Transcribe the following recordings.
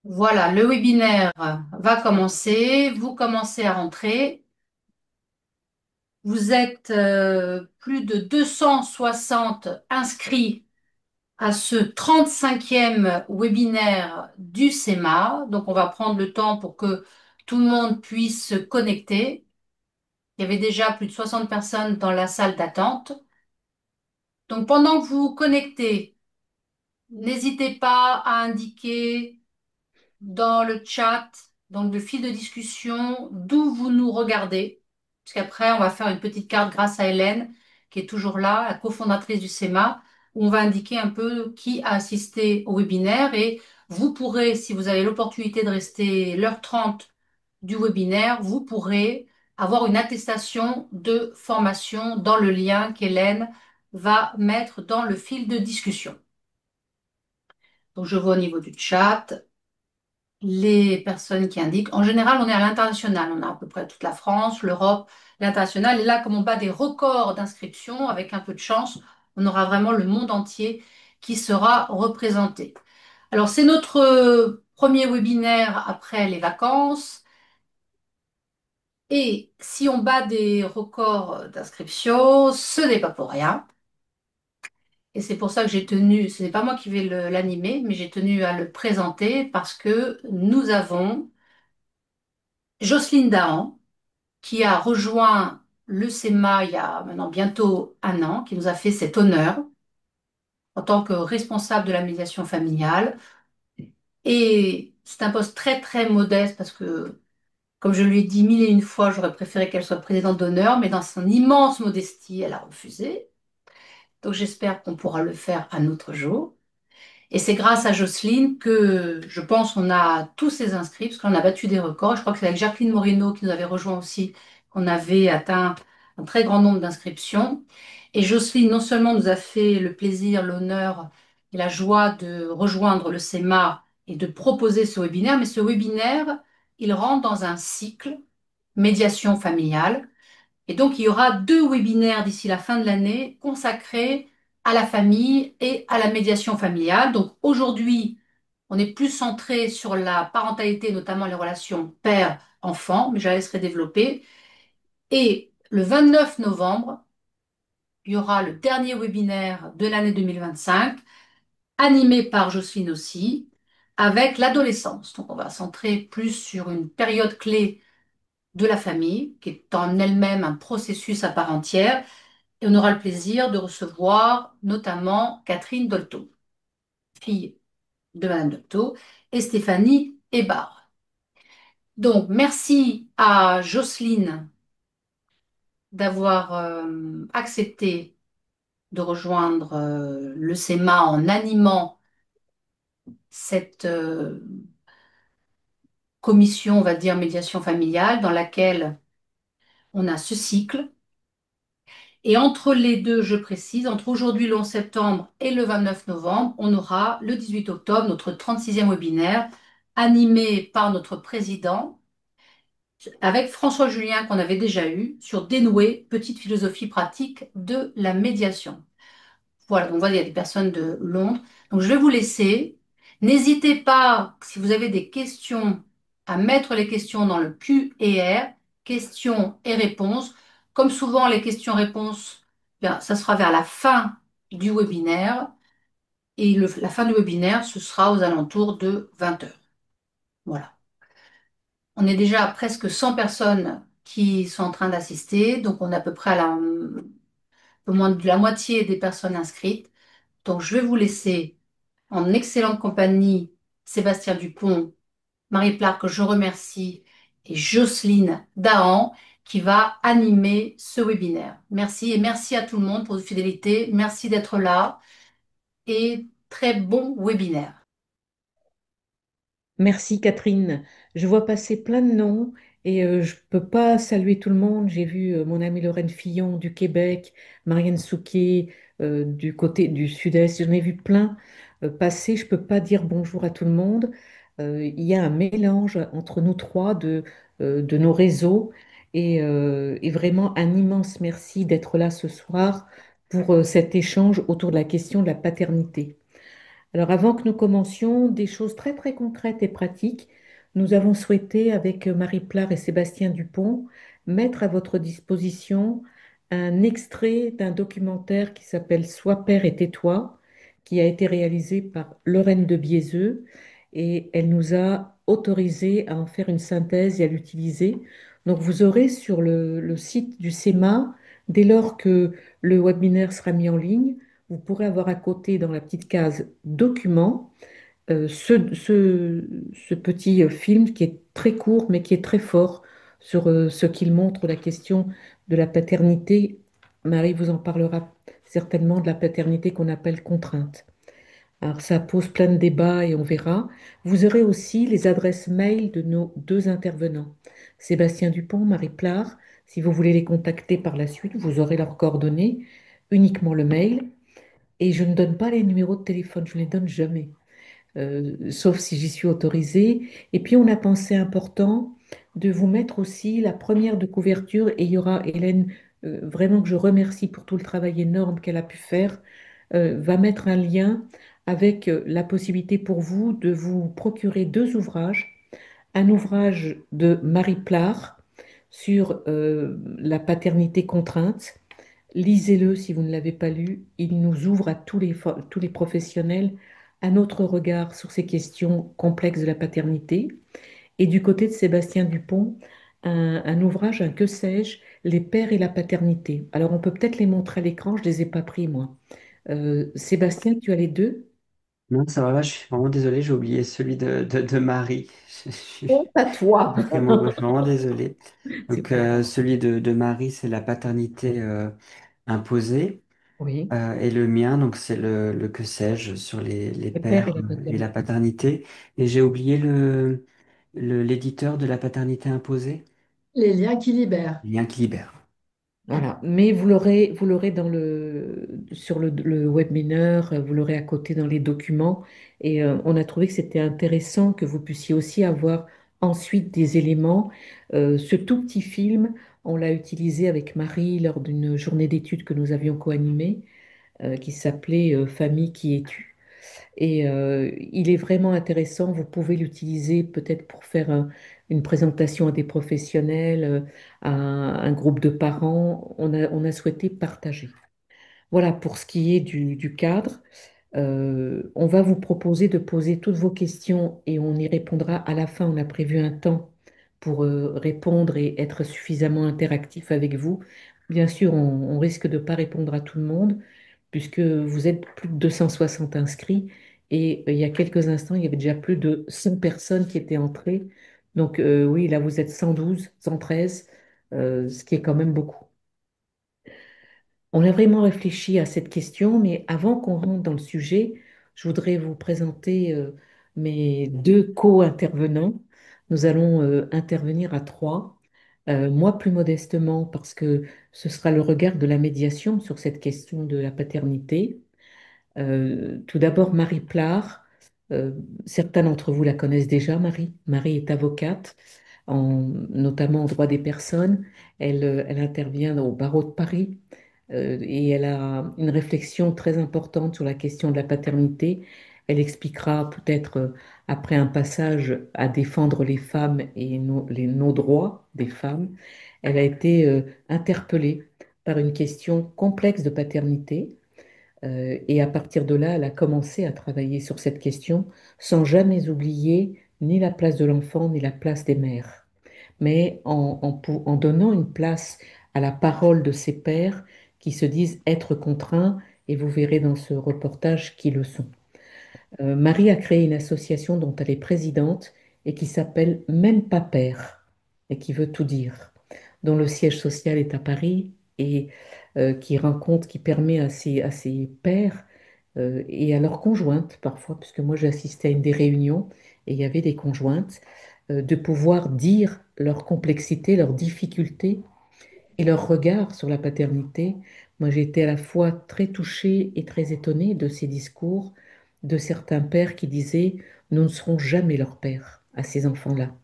Voilà, le webinaire va commencer. Vous commencez à rentrer. Vous êtes plus de 260 inscrits à ce 35e webinaire du SEMA. Donc, on va prendre le temps pour que tout le monde puisse se connecter. Il y avait déjà plus de 60 personnes dans la salle d'attente. Donc, pendant que vous vous connectez, n'hésitez pas à indiquer dans le chat, dans le fil de discussion, d'où vous nous regardez. Parce qu'après, on va faire une petite carte grâce à Hélène, qui est toujours là, la cofondatrice du SEMA, où on va indiquer un peu qui a assisté au webinaire. Et vous pourrez, si vous avez l'opportunité de rester l'heure 30 du webinaire, vous pourrez avoir une attestation de formation dans le lien qu'Hélène va mettre dans le fil de discussion. Donc, je vois au niveau du chat les personnes qui indiquent. En général, on est à l'international. On a à peu près toute la France, l'Europe, l'international. Et là, comme on bat des records d'inscription, avec un peu de chance, on aura vraiment le monde entier qui sera représenté. Alors, c'est notre premier webinaire après les vacances. Et si on bat des records d'inscription, ce n'est pas pour rien. Et c'est pour ça que j'ai tenu, ce n'est pas moi qui vais l'animer, mais j'ai tenu à le présenter parce que nous avons Jocelyne Dahan, qui a rejoint le SEMA il y a maintenant bientôt un an, qui nous a fait cet honneur en tant que responsable de la médiation familiale. Et c'est un poste très très modeste parce que, comme je lui ai dit mille et une fois, j'aurais préféré qu'elle soit présidente d'honneur, mais dans son immense modestie, elle a refusé. Donc j'espère qu'on pourra le faire un autre jour. Et c'est grâce à Jocelyne que je pense qu'on a tous ces inscrits, parce qu'on a battu des records. Je crois que c'est avec Jacqueline Moreno qui nous avait rejoint aussi, qu'on avait atteint un très grand nombre d'inscriptions. Et Jocelyne non seulement nous a fait le plaisir, l'honneur et la joie de rejoindre le SEMA et de proposer ce webinaire, mais ce webinaire, il rentre dans un cycle médiation familiale et donc, il y aura deux webinaires d'ici la fin de l'année consacrés à la famille et à la médiation familiale. Donc, aujourd'hui, on est plus centré sur la parentalité, notamment les relations père-enfant, mais je la laisserai développer. Et le 29 novembre, il y aura le dernier webinaire de l'année 2025, animé par Jocelyne aussi, avec l'adolescence. Donc, on va centrer plus sur une période clé de la famille, qui est en elle-même un processus à part entière. Et on aura le plaisir de recevoir notamment Catherine Dolto, fille de Madame Dolto, et Stéphanie Hébard. Donc, merci à Jocelyne d'avoir accepté de rejoindre le SEMA en animant cette commission, on va dire, médiation familiale, dans laquelle on a ce cycle. Et entre les deux, je précise, entre aujourd'hui le 11 septembre et le 29 novembre, on aura le 18 octobre notre 36e webinaire animé par notre président avec François Julien qu'on avait déjà eu sur dénouer petite philosophie pratique de la médiation. Voilà, donc voilà, il y a des personnes de Londres. Donc je vais vous laisser. N'hésitez pas, si vous avez des questions, à mettre les questions dans le Q&R, questions et réponses. Comme souvent, les questions-réponses, bien, ça sera vers la fin du webinaire. Et la fin du webinaire, ce sera aux alentours de 20 heures. Voilà. On est déjà à presque 100 personnes qui sont en train d'assister. Donc, on est à peu près à un peu moins de la moitié des personnes inscrites. Donc, je vais vous laisser en excellente compagnie Sébastien Dupont, Marie Plark, que je remercie, et Jocelyne Dahan, qui va animer ce webinaire. Merci et merci à tout le monde pour votre fidélité. Merci d'être là et très bon webinaire. Merci Catherine. Je vois passer plein de noms et je ne peux pas saluer tout le monde. J'ai vu mon amie Lorraine Fillon du Québec, Marianne Souquier du côté du sud-est. J'en ai vu plein passer. Je ne peux pas dire bonjour à tout le monde. Il y a un mélange entre nous trois de nos réseaux et vraiment un immense merci d'être là ce soir pour cet échange autour de la question de la paternité. Alors, avant que nous commencions, des choses très très concrètes et pratiques, nous avons souhaité, avec Marie Plard et Sébastien Dupont, mettre à votre disposition un extrait d'un documentaire qui s'appelle Sois père et tais-toi, qui a été réalisé par Lorraine de Biezeux, et elle nous a autorisé à en faire une synthèse et à l'utiliser. Donc, vous aurez sur le site du CEMA, dès lors que le webinaire sera mis en ligne, vous pourrez avoir à côté, dans la petite case documents, ce petit film qui est très court mais qui est très fort sur ce qu'il montre, la question de la paternité. Marie vous en parlera certainement, de la paternité qu'on appelle contrainte. Alors ça pose plein de débats et on verra. Vous aurez aussi les adresses mail de nos deux intervenants, Sébastien Dupont, Marie Plard. Si vous voulez les contacter par la suite, vous aurez leurs coordonnées, uniquement le mail. Et je ne donne pas les numéros de téléphone, je ne les donne jamais, sauf si j'y suis autorisée. Et puis on a pensé important de vous mettre aussi la première de couverture, et il y aura Hélène, vraiment que je remercie pour tout le travail énorme qu'elle a pu faire, va mettre un lien avec la possibilité pour vous de vous procurer deux ouvrages. Un ouvrage de Marie Plard sur la paternité contrainte. Lisez-le si vous ne l'avez pas lu. Il nous ouvre à tous les professionnels un autre regard sur ces questions complexes de la paternité. Et du côté de Sébastien Dupont, un ouvrage, un que sais-je, les pères et la paternité. Alors on peut peut-être les montrer à l'écran, je ne les ai pas pris moi. Sébastien, tu as les deux? Non, ça va, là, je suis vraiment désolé, j'ai oublié celui de Marie. Je suis Honte à toi. je suis vraiment désolé. C'est Donc, pas grave. celui de Marie, c'est la paternité imposée. Oui, Et le mien, donc, c'est le que sais-je sur les les pères et pères la et la paternité. paternité. Et j'ai oublié l'éditeur de la paternité imposée, Les liens qui libèrent. Lien qui libère. Voilà, mais vous l'aurez dans sur le webinaire, vous l'aurez à côté dans les documents. Et on a trouvé que c'était intéressant que vous puissiez aussi avoir ensuite des éléments. Ce tout petit film, on l'a utilisé avec Marie lors d'une journée d'études que nous avions co-animée, qui s'appelait Famille, qui es-tu? Et il est vraiment intéressant. Vous pouvez l'utiliser peut-être pour faire une présentation à des professionnels, à un groupe de parents. On a souhaité partager. Voilà pour ce qui est du cadre. On va vous proposer de poser toutes vos questions et on y répondra à la fin. On a prévu un temps pour répondre et être suffisamment interactif avec vous. Bien sûr, on risque de ne pas répondre à tout le monde puisque vous êtes plus de 260 inscrits et il y a quelques instants, il y avait déjà plus de 100 personnes qui étaient entrées. Donc oui, là, vous êtes 112, 113, ce qui est quand même beaucoup. On a vraiment réfléchi à cette question, mais avant qu'on rentre dans le sujet, je voudrais vous présenter mes deux co-intervenants. Nous allons intervenir à trois. Moi, plus modestement, parce que ce sera le regard de la médiation sur cette question de la paternité. Tout d'abord, Marie Plard. Euh, Certains d'entre vous la connaissent déjà, Marie. Marie est avocate, notamment en droit des personnes. Elle intervient au barreau de Paris et elle a une réflexion très importante sur la question de la paternité. Elle expliquera peut-être après un passage à défendre les femmes et nos droits des femmes. Elle a été interpellée par une question complexe de paternité et à partir de là, elle a commencé à travailler sur cette question sans jamais oublier ni la place de l'enfant ni la place des mères, mais en donnant une place à la parole de ces pères qui se disent être contraints, et vous verrez dans ce reportage qui le sont. Marie a créé une association dont elle est présidente et qui s'appelle Même pas père et qui veut tout dire, dont le siège social est à Paris et qui permet à ces pères et à leurs conjointes parfois, puisque moi j'ai assisté à une des réunions et il y avait des conjointes, de pouvoir dire leur complexité, leurs difficultés et leur regard sur la paternité. Moi, j'ai été à la fois très touchée et très étonnée de ces discours de certains pères qui disaient: nous ne serons jamais leur père à ces enfants-là.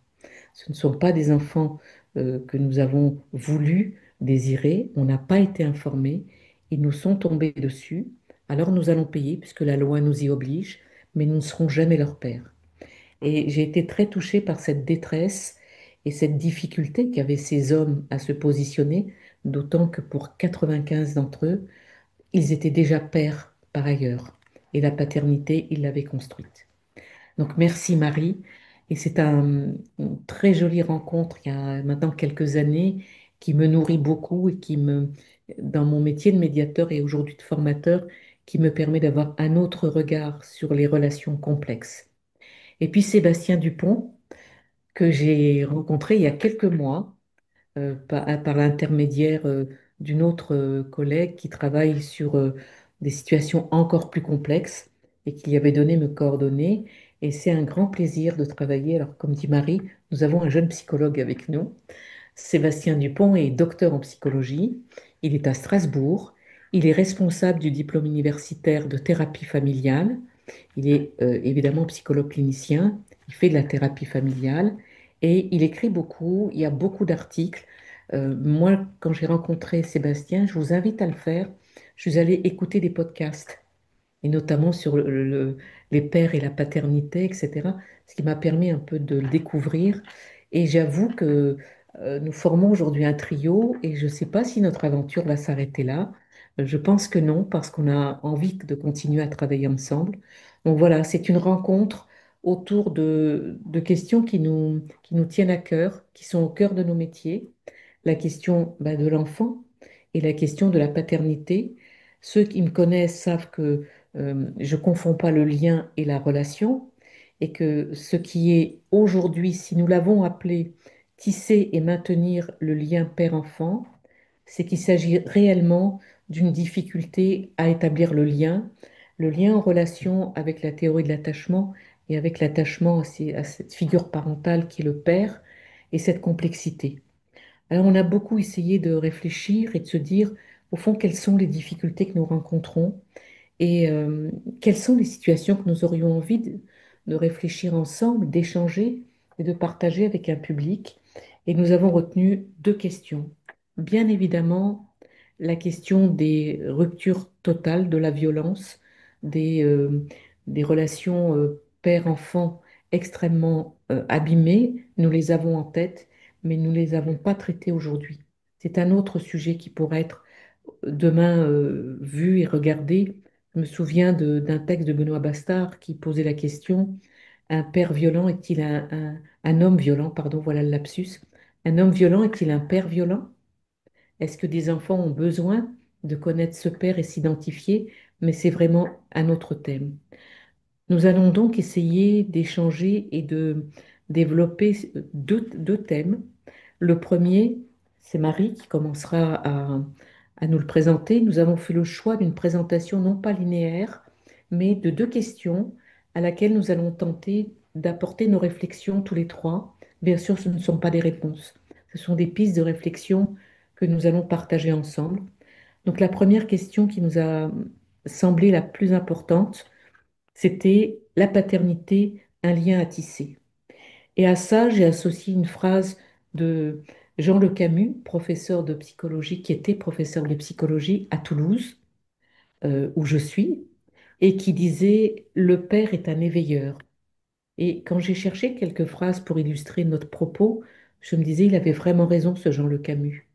Ce ne sont pas des enfants que nous avons voulu désirer, on n'a pas été informés, ils nous sont tombés dessus, alors nous allons payer puisque la loi nous y oblige, mais nous ne serons jamais leur père. Et j'ai été très touchée par cette détresse et cette difficulté qu'avaient ces hommes à se positionner, d'autant que pour 95 d'entre eux, ils étaient déjà pères par ailleurs. Et la paternité, ils l'avaient construite. Donc merci Marie. Et c'est une très jolie rencontre il y a maintenant quelques années qui me nourrit beaucoup et dans mon métier de médiateur et aujourd'hui de formateur, qui me permet d'avoir un autre regard sur les relations complexes. Et puis Sébastien Dupont, que j'ai rencontré il y a quelques mois par l'intermédiaire d'une autre collègue qui travaille sur des situations encore plus complexes et qui avait donné mes coordonnées. Et c'est un grand plaisir de travailler. Alors, comme dit Marie, nous avons un jeune psychologue avec nous. Sébastien Dupont est docteur en psychologie. Il est à Strasbourg. Il est responsable du diplôme universitaire de thérapie familiale. Il est évidemment psychologue clinicien, il fait de la thérapie familiale et il écrit beaucoup, il y a beaucoup d'articles. Moi, quand j'ai rencontré Sébastien, je vous invite à le faire. Je suis allée écouter des podcasts et notamment sur les pères et la paternité, etc., ce qui m'a permis un peu de le découvrir. Et j'avoue que nous formons aujourd'hui un trio et je ne sais pas si notre aventure va s'arrêter là. Je pense que non, parce qu'on a envie de continuer à travailler ensemble. Donc voilà, c'est une rencontre autour de questions qui nous tiennent à cœur, qui sont au cœur de nos métiers. La question de l'enfant et la question de la paternité. Ceux qui me connaissent savent que je ne confonds pas le lien et la relation, et que ce qui est aujourd'hui, si nous l'avons appelé tisser et maintenir le lien père-enfant, c'est qu'il s'agit réellement d'une difficulté à établir le lien en relation avec la théorie de l'attachement et avec l'attachement à cette figure parentale qui est le père, et cette complexité. Alors on a beaucoup essayé de réfléchir et de se dire, au fond, quelles sont les difficultés que nous rencontrons et quelles sont les situations que nous aurions envie de réfléchir ensemble, d'échanger et de partager avec un public. Et nous avons retenu deux questions. Bien évidemment, la question des ruptures totales, de la violence, des relations père-enfant extrêmement abîmées. Nous les avons en tête, mais nous ne les avons pas traitées aujourd'hui. C'est un autre sujet qui pourrait être demain vu et regardé. Je me souviens d'un texte de Benoît Bastard qui posait la question, un père violent est-il un homme violent, pardon, voilà le lapsus. Un homme violent est-il un père violent? Est-ce que des enfants ont besoin de connaître ce père et s'identifier? Mais c'est vraiment un autre thème. Nous allons donc essayer d'échanger et de développer deux thèmes. Le premier, c'est Marie qui commencera à nous le présenter. Nous avons fait le choix d'une présentation non pas linéaire, mais de deux questions à laquelle nous allons tenter d'apporter nos réflexions tous les trois. Bien sûr, ce ne sont pas des réponses. Ce sont des pistes de réflexion que nous allons partager ensemble. Donc la première question qui nous a semblé la plus importante, c'était la paternité, un lien à tisser. Et à ça, j'ai associé une phrase de Jean Le Camus, professeur de psychologie, qui était professeur de psychologie à Toulouse, où je suis, et qui disait, le père est un éveilleur. Et quand j'ai cherché quelques phrases pour illustrer notre propos, je me disais, il avait vraiment raison, ce Jean Le Camus.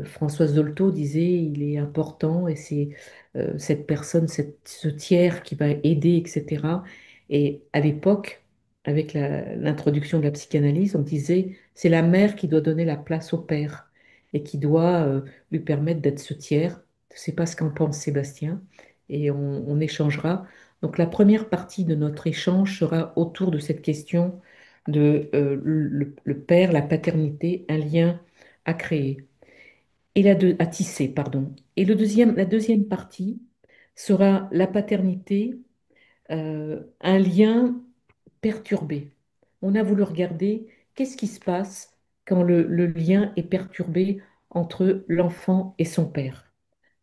Françoise Dolto disait, il est important et c'est cette personne, ce tiers qui va aider, etc. Et à l'époque, avec l'introduction de la psychanalyse, on disait, c'est la mère qui doit donner la place au père et qui doit lui permettre d'être ce tiers. Je ne sais pas ce qu'en pense Sébastien et on échangera. Donc la première partie de notre échange sera autour de cette question de le père, la paternité, un lien à créer à tisser, pardon. Et la deuxième partie sera la paternité, un lien perturbé. On a voulu regarder qu'est-ce qui se passe quand le lien est perturbé entre l'enfant et son père.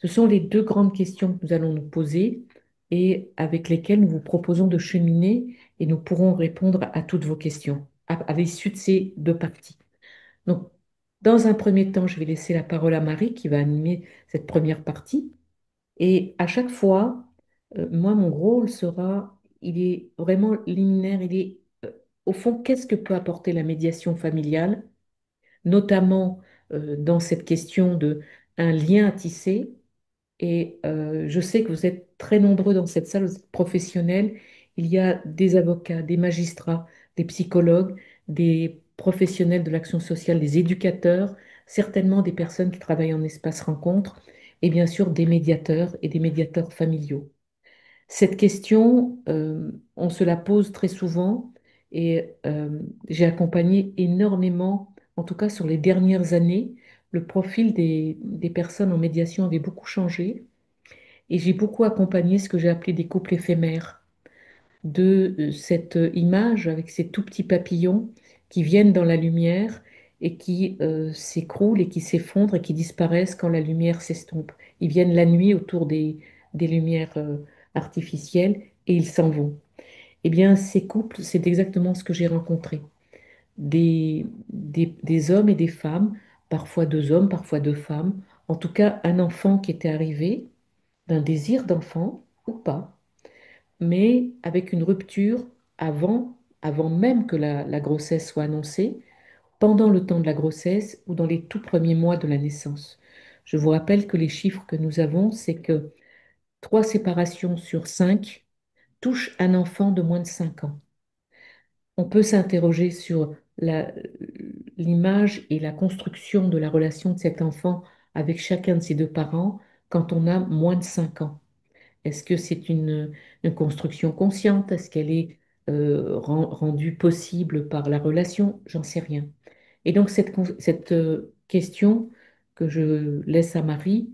Ce sont les deux grandes questions que nous allons nous poser et avec lesquelles nous vous proposons de cheminer et nous pourrons répondre à toutes vos questions à l'issue de ces deux parties. Donc, dans un premier temps, je vais laisser la parole à Marie qui va animer cette première partie. Et à chaque fois, moi, mon rôle sera il est vraiment liminaire. Au fond, qu'est-ce que peut apporter la médiation familiale, notamment dans cette question de un lien à tisser. Et je sais que vous êtes très nombreux dans cette salle, vous êtes professionnels. Il y a des avocats, des magistrats, des psychologues, des professionnels de l'action sociale, des éducateurs, certainement des personnes qui travaillent en espace rencontre, et bien sûr des médiateurs et des médiateurs familiaux. Cette question, on se la pose très souvent et j'ai accompagné énormément, en tout cas sur les dernières années, le profil des personnes en médiation avait beaucoup changé et j'ai beaucoup accompagné ce que j'ai appelé des couples éphémères, de cette image avec ces tout petits papillons qui viennent dans la lumière et qui s'écroulent et qui s'effondrent et qui disparaissent quand la lumière s'estompe. Ils viennent la nuit autour des lumières artificielles et ils s'en vont. Eh bien, ces couples, c'est exactement ce que j'ai rencontré. Des hommes et des femmes, parfois deux hommes, parfois deux femmes, en tout cas un enfant qui était arrivé d'un désir d'enfant ou pas, mais avec une rupture avant même que la grossesse soit annoncée, pendant le temps de la grossesse ou dans les tout premiers mois de la naissance. Je vous rappelle que les chiffres que nous avons, c'est que 3 séparations sur 5 touchent un enfant de moins de 5 ans. On peut s'interroger sur l'image et la construction de la relation de cet enfant avec chacun de ses deux parents quand on a moins de 5 ans. Est-ce que c'est une construction consciente? Est-ce qu'elle est rendue possible par la relation? J'en sais rien. Et donc cette question que je laisse à Marie,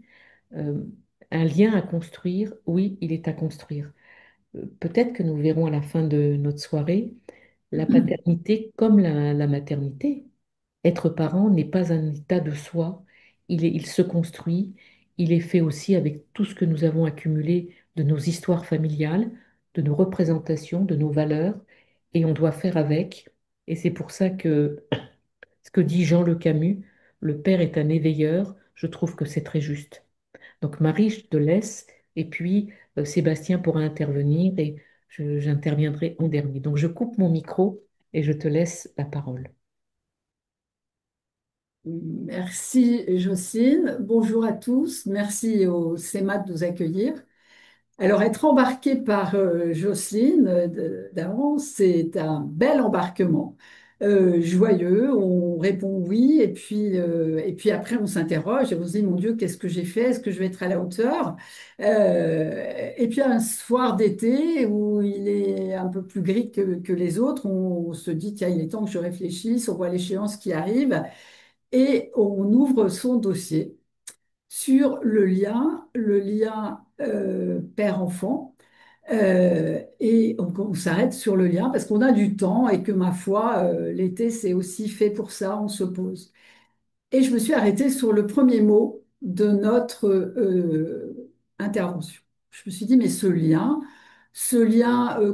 euh, un lien à construire, oui, il est à construire. Peut-être que nous verrons à la fin de notre soirée la paternité comme la maternité. Être parent n'est pas un état de soi, il se construit, il est fait aussi avec tout ce que nous avons accumulé de nos histoires familiales, de nos représentations, de nos valeurs, et on doit faire avec. Et c'est pour ça que ce que dit Jean Le Camus, le père est un éveilleur, je trouve que c'est très juste. Donc Marie, je te laisse, et puis Sébastien pourra intervenir, et j'interviendrai en dernier. Donc je coupe mon micro et je te laisse la parole. Merci Jocelyne. Bonjour à tous. Merci au CEMA de nous accueillir. Alors, être embarqué par Jocelyne d'avance, c'est un bel embarquement. Joyeux, on répond oui, et puis après on s'interroge et on se dit, mon Dieu, qu'est-ce que j'ai fait? Est-ce que je vais être à la hauteur? Et puis un soir d'été où il est un peu plus gris que les autres, on se dit, tiens, il est temps que je réfléchisse, on voit l'échéance qui arrive et on ouvre son dossier sur le lien père-enfant. Et on s'arrête sur le lien parce qu'on a du temps et que ma foi, l'été, c'est aussi fait pour ça, on se pose. Et je me suis arrêtée sur le premier mot de notre intervention. Je me suis dit, mais ce lien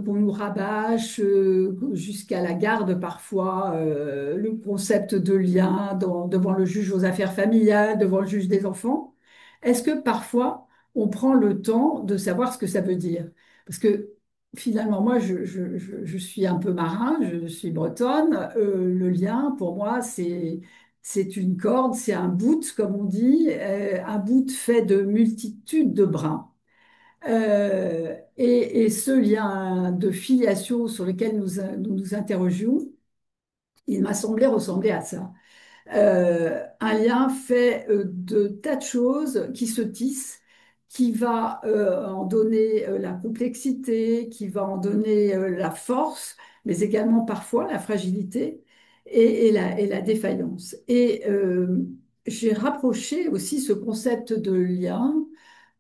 qu'on nous rabâche jusqu'à la garde parfois, le concept de lien devant le juge aux affaires familiales, devant le juge des enfants, est-ce que parfois on prend le temps de savoir ce que ça veut dire? Parce que finalement, moi, je suis un peu marin, je suis bretonne, le lien, pour moi, c'est une corde, c'est un bout, comme on dit, un bout fait de multitudes de brins. Et ce lien de filiation sur lequel nous nous interrogions, il m'a semblé ressembler à ça. Un lien fait de tas de choses qui se tissent, qui va en donner la complexité, qui va en donner la force, mais également parfois la fragilité et la défaillance. Et j'ai rapproché aussi ce concept de lien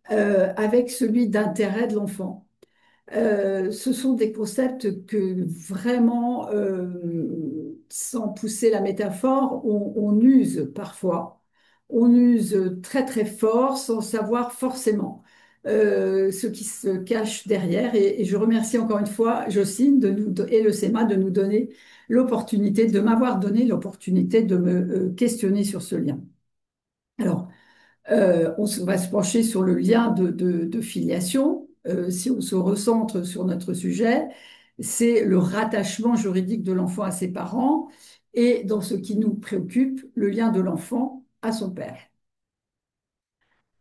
avec celui d'intérêt de l'enfant. Ce sont des concepts que vraiment, sans pousser la métaphore, on use parfois. On use très très fort sans savoir forcément ce qui se cache derrière. Et je remercie encore une fois Jocelyne et le CEMA de nous donner l'opportunité, de m'avoir donné l'opportunité de me questionner sur ce lien. Alors, va se pencher sur le lien de filiation. si on se recentre sur notre sujet, c'est le rattachement juridique de l'enfant à ses parents et, dans ce qui nous préoccupe, le lien de l'enfant à son père.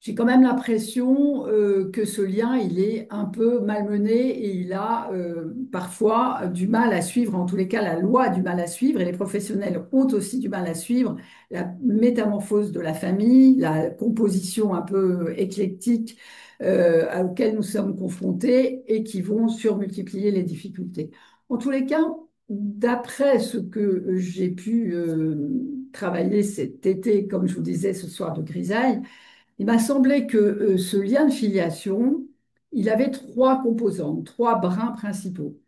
J'ai quand même l'impression que ce lien, il est un peu malmené et il a parfois du mal à suivre, en tous les cas la loi a du mal à suivre et les professionnels ont aussi du mal à suivre la métamorphose de la famille, la composition un peu éclectique auquel nous sommes confrontés et qui vont surmultiplier les difficultés. En tous les cas, d'après ce que j'ai pu travailler cet été, comme je vous disais ce soir de grisaille, il m'a semblé que ce lien de filiation, il avait trois composantes, trois brins principaux.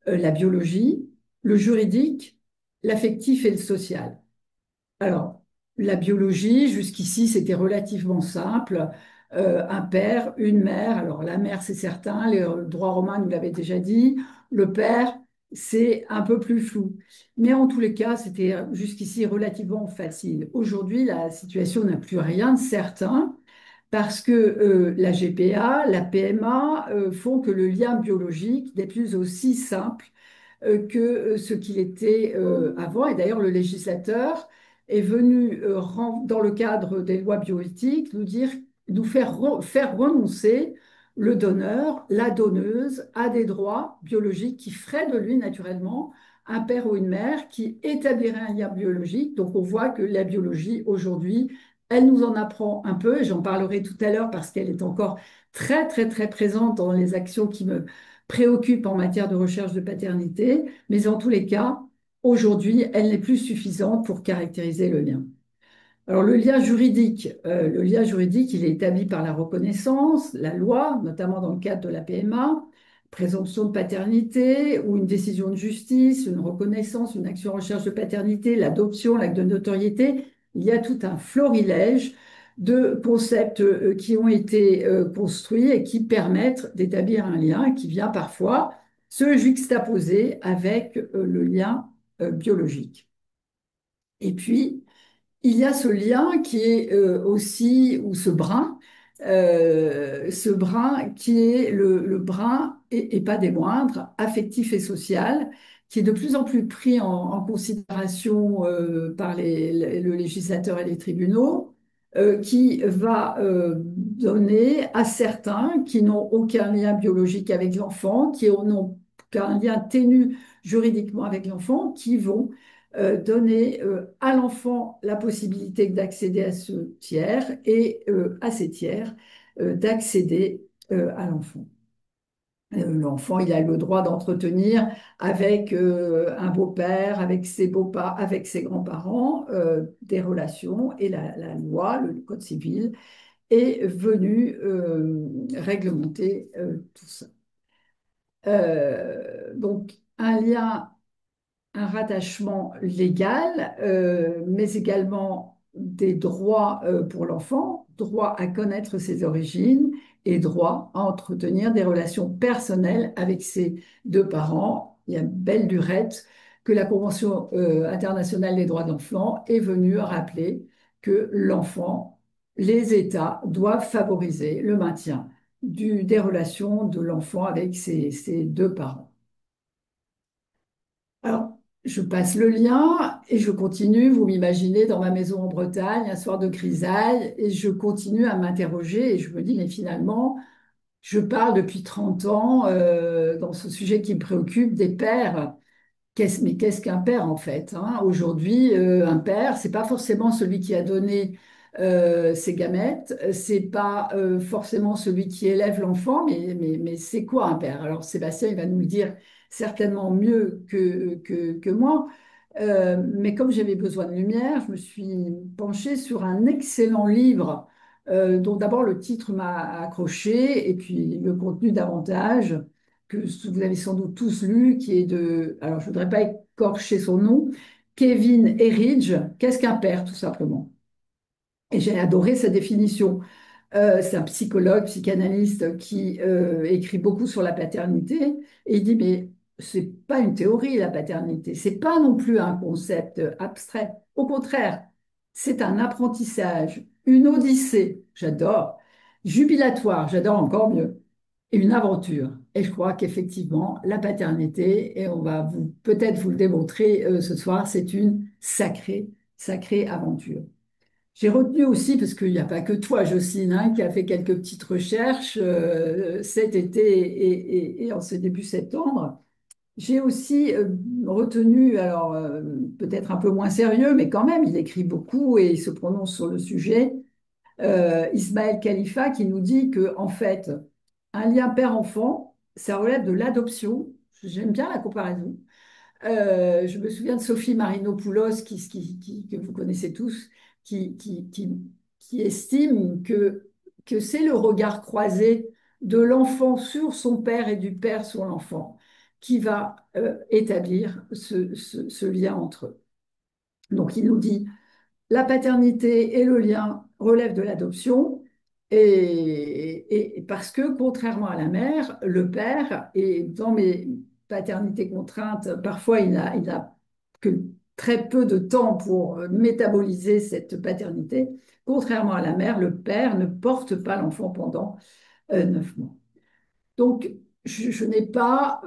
La biologie, le juridique, l'affectif et le social. Alors, la biologie, jusqu'ici, c'était relativement simple. Un père, une mère. Alors, la mère, c'est certain, le droit romain nous l'avait déjà dit. Le père, c'est un peu plus flou. Mais en tous les cas, c'était jusqu'ici relativement facile. Aujourd'hui, la situation n'a plus rien de certain parce que la GPA, la PMA font que le lien biologique n'est plus aussi simple que ce qu'il était avant. Et d'ailleurs, le législateur est venu, dans le cadre des lois bioéthiques, nous dire, faire renoncer le donneur, la donneuse, à des droits biologiques qui feraient de lui naturellement un père ou une mère qui établirait un lien biologique. Donc on voit que la biologie aujourd'hui, elle nous en apprend un peu, et j'en parlerai tout à l'heure parce qu'elle est encore très très très présente dans les actions qui me préoccupent en matière de recherche de paternité, mais en tous les cas, aujourd'hui, elle n'est plus suffisante pour caractériser le lien. Alors le lien juridique, il est établi par la reconnaissance, la loi, notamment dans le cadre de la PMA, présomption de paternité ou une décision de justice, une reconnaissance, une action en recherche de paternité, l'adoption, l'acte de notoriété. Il y a tout un florilège de concepts qui ont été construits et qui permettent d'établir un lien qui vient parfois se juxtaposer avec le lien biologique. Et puis, il y a ce lien qui est aussi, ou ce brin qui est le brin, et pas des moindres, affectif et social, qui est de plus en plus pris en considération par le législateur et les tribunaux, qui va donner à certains qui n'ont aucun lien biologique avec l'enfant, qui n'ont qu'un lien ténu juridiquement avec l'enfant, qui vont donner à l'enfant la possibilité d'accéder à ce tiers et à ces tiers d'accéder à l'enfant. L'enfant, il a le droit d'entretenir avec un beau-père, avec ses avec ses grands-parents, des relations, et la loi, le code civil, est venu réglementer tout ça. Donc, un rattachement légal, mais également des droits pour l'enfant, droit à connaître ses origines et droit à entretenir des relations personnelles avec ses deux parents. Il y a belle lurette que la Convention internationale des droits de l'enfant est venue rappeler que l'enfant, les États doivent favoriser le maintien des relations de l'enfant avec ses deux parents. Alors, je passe le lien et je continue. Vous m'imaginez dans ma maison en Bretagne, un soir de grisaille, et je continue à m'interroger et je me dis, mais finalement, je parle depuis 30 ans dans ce sujet qui me préoccupe des pères. Mais qu'est-ce qu'un père en fait, hein? Aujourd'hui, un père, c'est pas forcément celui qui a donné ses gamètes, c'est pas forcément celui qui élève l'enfant, mais c'est quoi un père? Alors Sébastien, il va nous le dire certainement mieux que moi. Mais comme j'avais besoin de lumière, je me suis penchée sur un excellent livre dont d'abord le titre m'a accroché et puis le contenu davantage, que vous avez sans doute tous lu, qui est de, alors je ne voudrais pas écorcher son nom, Kevin Eridge, Qu'est-ce qu'un père, tout simplement. Et j'ai adoré sa définition. C'est un psychologue, psychanalyste qui écrit beaucoup sur la paternité et il dit, mais c'est pas une théorie, la paternité, c'est pas non plus un concept abstrait. Au contraire, c'est un apprentissage, une odyssée, j'adore, jubilatoire, j'adore encore mieux. et une aventure. Et je crois qu'effectivement, la paternité, et on va peut-être vous le démontrer ce soir, c'est une sacrée, sacrée aventure. J'ai retenu aussi, parce qu'il n'y a pas que toi, Jocelyne, hein, qui a fait quelques petites recherches cet été et en ce début septembre. J'ai aussi retenu, alors peut-être un peu moins sérieux, mais quand même, il écrit beaucoup et il se prononce sur le sujet, Ismaël Khalifa, qui nous dit que en fait, un lien père-enfant, ça relève de l'adoption. J'aime bien la comparaison. Je me souviens de Sophie Marinopoulos, que vous connaissez tous, qui, qui, qui, qui estime que c'est le regard croisé de l'enfant sur son père et du père sur l'enfant qui va établir ce lien entre eux. Donc il nous dit la paternité et le lien relèvent de l'adoption, et parce que, contrairement à la mère, le père, et dans mes paternités contraintes, parfois il n'a que très peu de temps pour métaboliser cette paternité, contrairement à la mère, le père ne porte pas l'enfant pendant 9 mois. Donc, je n'ai pas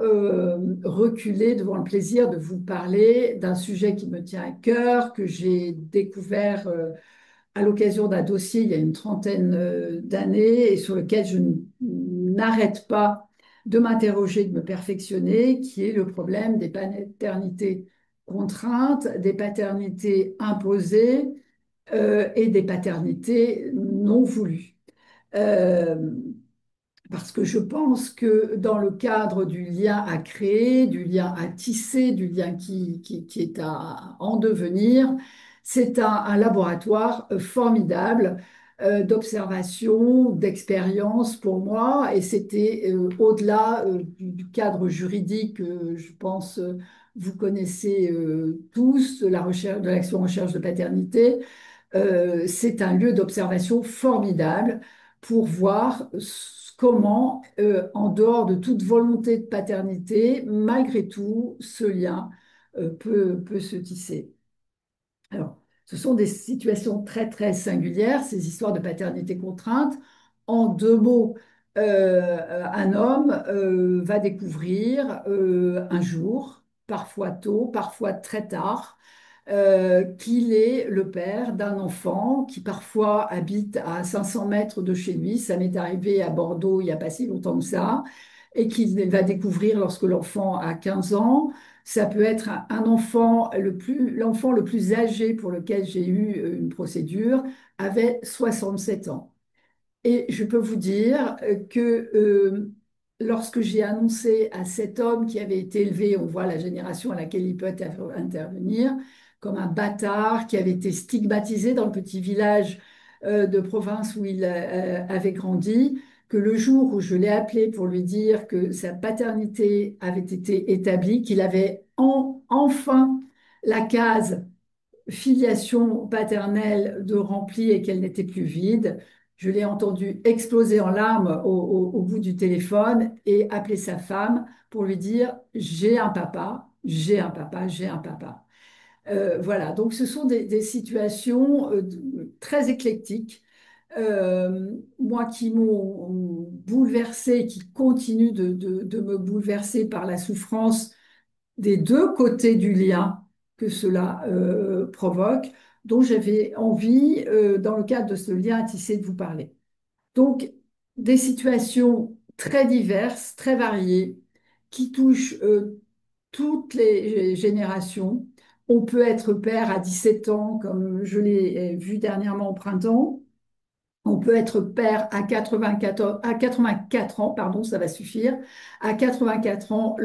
reculé devant le plaisir de vous parler d'un sujet qui me tient à cœur, que j'ai découvert à l'occasion d'un dossier il y a une trentaine d'années et sur lequel je n'arrête pas de m'interroger, de me perfectionner, qui est le problème des paternités contraintes, des paternités imposées et des paternités non voulues. Euh, Parce que je pense que dans le cadre du lien à créer, du lien à tisser, du lien qui est en devenir, c'est un laboratoire formidable d'observation, d'expérience pour moi. Et c'était au-delà du cadre juridique, je pense, vous connaissez tous, de la recherche, de l'action recherche de paternité. C'est un lieu d'observation formidable pour voir comment, en dehors de toute volonté de paternité, malgré tout, ce lien peut se tisser. Alors, ce sont des situations très, très singulières, ces histoires de paternité contrainte. En 2 mots, un homme va découvrir un jour, parfois tôt, parfois très tard, qu'il est le père d'un enfant qui parfois habite à 500 mètres de chez lui. Ça m'est arrivé à Bordeaux il n'y a pas si longtemps que ça, et qu'il va découvrir lorsque l'enfant a 15 ans. Ça peut être un enfant, l'enfant le plus âgé pour lequel j'ai eu une procédure avait 67 ans. Et je peux vous dire que lorsque j'ai annoncé à cet homme qui avait été élevé, on voit la génération à laquelle il peut intervenir, comme un bâtard qui avait été stigmatisé dans le petit village de province où il avait grandi, que le jour où je l'ai appelé pour lui dire que sa paternité avait été établie, qu'il avait enfin la case filiation paternelle de remplie et qu'elle n'était plus vide. Je l'ai entendu exploser en larmes au bout du téléphone et appeler sa femme pour lui dire, j'ai un papa, j'ai un papa, j'ai un papa. Voilà, donc ce sont des situations très éclectiques, moi qui m'ont bouleversée, qui continuent de me bouleverser par la souffrance des deux côtés du lien que cela provoque, dont j'avais envie, dans le cadre de ce lien à tisser, de vous parler. Donc, des situations très diverses, très variées, qui touchent toutes les générations. On peut être père à 17 ans, comme je l'ai vu dernièrement au printemps. On peut être père à 84 ans, pardon, ça va suffire, à 84 ans,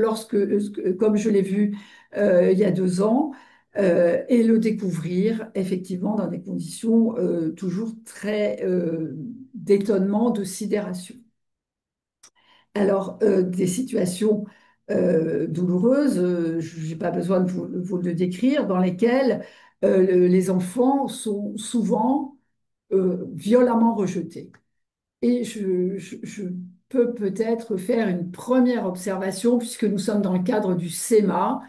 comme je l'ai vu il y a 2 ans, et le découvrir effectivement dans des conditions toujours très d'étonnement, de sidération. Alors, des situations douloureuses, je n'ai pas besoin de vous le décrire, dans lesquelles les enfants sont souvent violemment rejetés. Et je peux peut-être faire une première observation, puisque nous sommes dans le cadre du SEMA.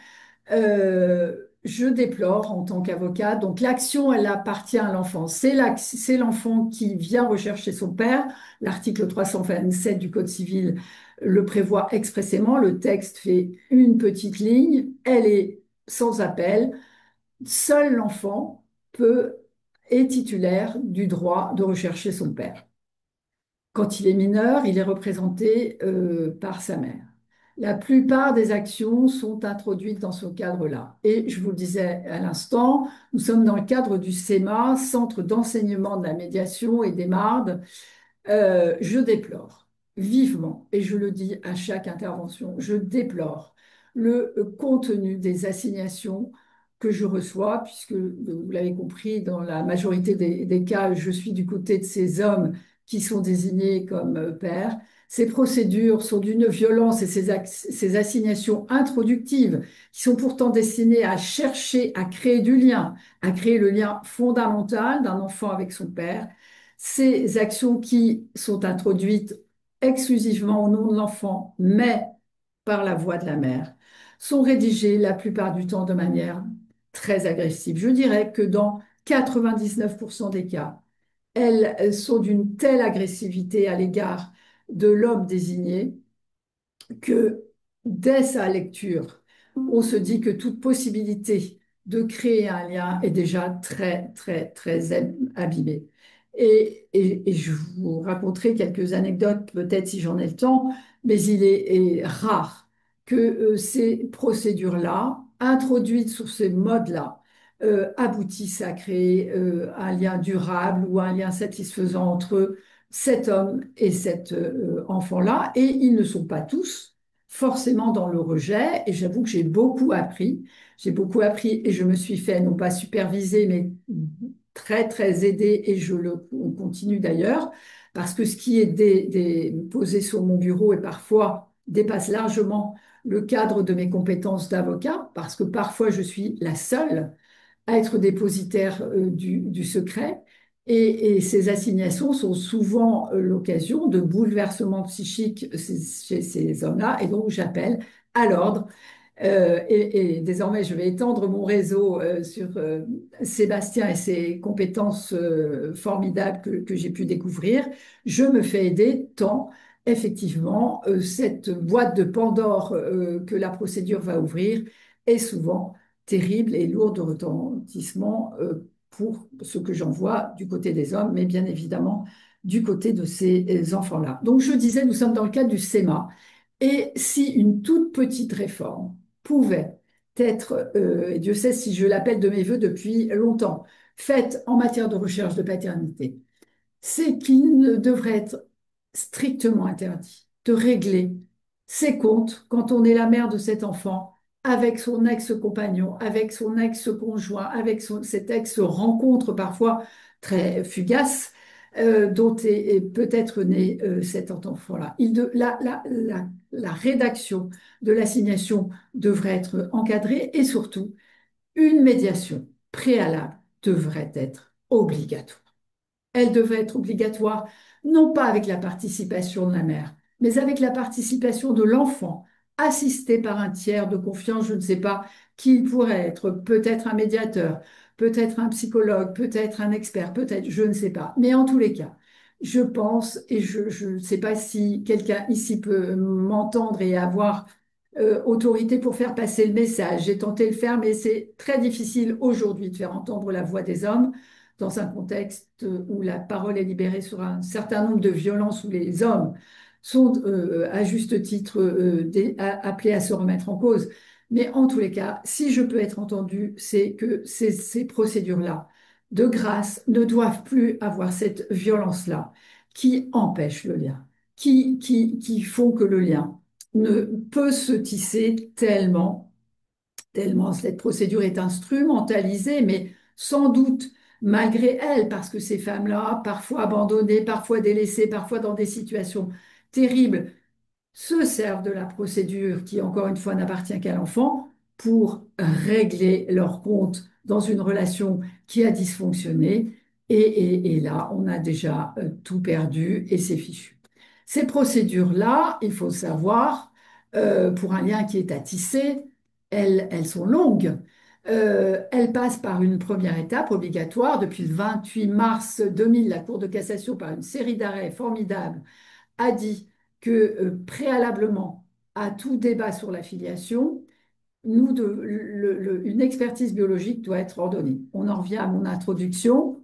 je déplore en tant qu'avocate. Donc l'action, elle appartient à l'enfant. C'est l'enfant qui vient rechercher son père. L'article 327 du Code civil le prévoit expressément. Le texte fait une petite ligne. Elle est sans appel. Seul l'enfant peut, est titulaire du droit de rechercher son père. Quand il est mineur, il est représenté par sa mère. La plupart des actions sont introduites dans ce cadre-là. Et je vous le disais à l'instant, nous sommes dans le cadre du CEMA, Centre d'enseignement de la médiation et des MARD. Je déplore vivement, et je le dis à chaque intervention, je déplore le contenu des assignations que je reçois, puisque vous l'avez compris, dans la majorité des cas, je suis du côté de ces hommes qui sont désignés comme pères. Ces procédures sont d'une violence et ces assignations introductives, qui sont pourtant destinées à chercher à créer du lien, à créer le lien fondamental d'un enfant avec son père, ces actions qui sont introduites exclusivement au nom de l'enfant, mais par la voix de la mère, sont rédigées la plupart du temps de manière très agressive. Je dirais que dans 99% des cas, elles sont d'une telle agressivité à l'égard de l'homme désigné que dès sa lecture, on se dit que toute possibilité de créer un lien est déjà très, très, très abîmée. Et je vous raconterai quelques anecdotes, peut-être si j'en ai le temps, mais est rare que ces procédures-là, introduites sur ces modes-là, aboutissent à créer un lien durable ou un lien satisfaisant entre cet homme et cet enfant-là, et ils ne sont pas tous forcément dans le rejet, et j'avoue que j'ai beaucoup appris. J'ai beaucoup appris et je me suis fait, non pas superviser, mais très, très aidée, et on continue d'ailleurs, parce que ce qui est posé sur mon bureau et parfois dépasse largement le cadre de mes compétences d'avocat, parce que parfois je suis la seule à être dépositaire du secret. Et ces assignations sont souvent l'occasion de bouleversements psychiques chez ces hommes-là. Et donc, j'appelle à l'ordre. Et désormais, je vais étendre mon réseau sur Sébastien et ses compétences formidables que j'ai pu découvrir. Je me fais aider tant, effectivement, cette boîte de Pandore que la procédure va ouvrir est souvent terrible et lourde de retentissement pour ce que j'en vois du côté des hommes, mais bien évidemment du côté de ces enfants-là. Donc, je disais, nous sommes dans le cadre du CEMA. Et si une toute petite réforme pouvait être, et Dieu sait si je l'appelle de mes voeux depuis longtemps, faite en matière de recherche de paternité, c'est qu'il ne devrait être strictement interdit de régler ses comptes quand on est la mère de cet enfant avec son ex-compagnon, avec son ex-conjoint, avec cette ex-rencontre parfois très fugace dont est peut-être né cet enfant-là. La rédaction de l'assignation devrait être encadrée et surtout, une médiation préalable devrait être obligatoire. Elle devrait être obligatoire, non pas avec la participation de la mère, mais avec la participation de l'enfant, assisté par un tiers de confiance, je ne sais pas qui il pourrait être, peut-être un médiateur, peut-être un psychologue, peut-être un expert, peut-être, je ne sais pas. Mais en tous les cas, je pense, et je ne sais pas si quelqu'un ici peut m'entendre et avoir autorité pour faire passer le message. J'ai tenté de le faire, mais c'est très difficile aujourd'hui de faire entendre la voix des hommes dans un contexte où la parole est libérée sur un certain nombre de violences, où les hommes sont à juste titre appelés à se remettre en cause. Mais en tous les cas, si je peux être entendue, c'est que ces procédures-là, de grâce, ne doivent plus avoir cette violence-là qui empêche le lien, qui font que le lien ne peut se tisser tellement cette procédure est instrumentalisée, mais sans doute malgré elle, parce que ces femmes-là, parfois abandonnées, parfois délaissées, parfois dans des situations terribles, se servent de la procédure qui, encore une fois, n'appartient qu'à l'enfant pour régler leur compte dans une relation qui a dysfonctionné. Et là, on a déjà tout perdu et c'est fichu. Ces procédures-là, il faut savoir, pour un lien qui est à tisser, elles sont longues. Elle passe par une première étape obligatoire. Depuis le 28 mars 2000, la Cour de cassation, par une série d'arrêts formidables, a dit que préalablement à tout débat sur la filiation, une expertise biologique doit être ordonnée. On en revient à mon introduction.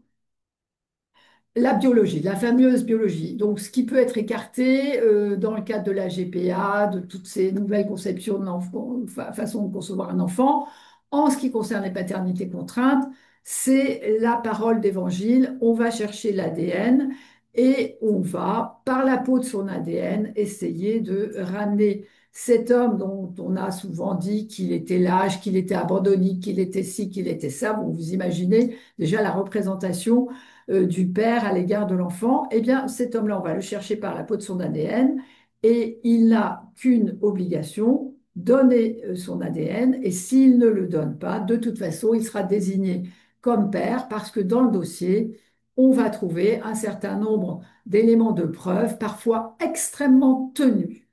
La biologie, la fameuse biologie. Donc, ce qui peut être écarté dans le cadre de la GPA, de toutes ces nouvelles conceptions de l'enfant, façon de concevoir un enfant, en ce qui concerne les paternités contraintes, c'est la parole d'évangile. On va chercher l'ADN et on va, par la peau de son ADN, essayer de ramener cet homme dont on a souvent dit qu'il était lâche, qu'il était abandonné, qu'il était ci, qu'il était ça. Bon, vous imaginez déjà la représentation du père à l'égard de l'enfant, eh bien, cet homme-là, on va le chercher par la peau de son ADN et il n'a qu'une obligation, donner son ADN. Et s'il ne le donne pas, de toute façon, il sera désigné comme père parce que dans le dossier, on va trouver un certain nombre d'éléments de preuve, parfois extrêmement tenus,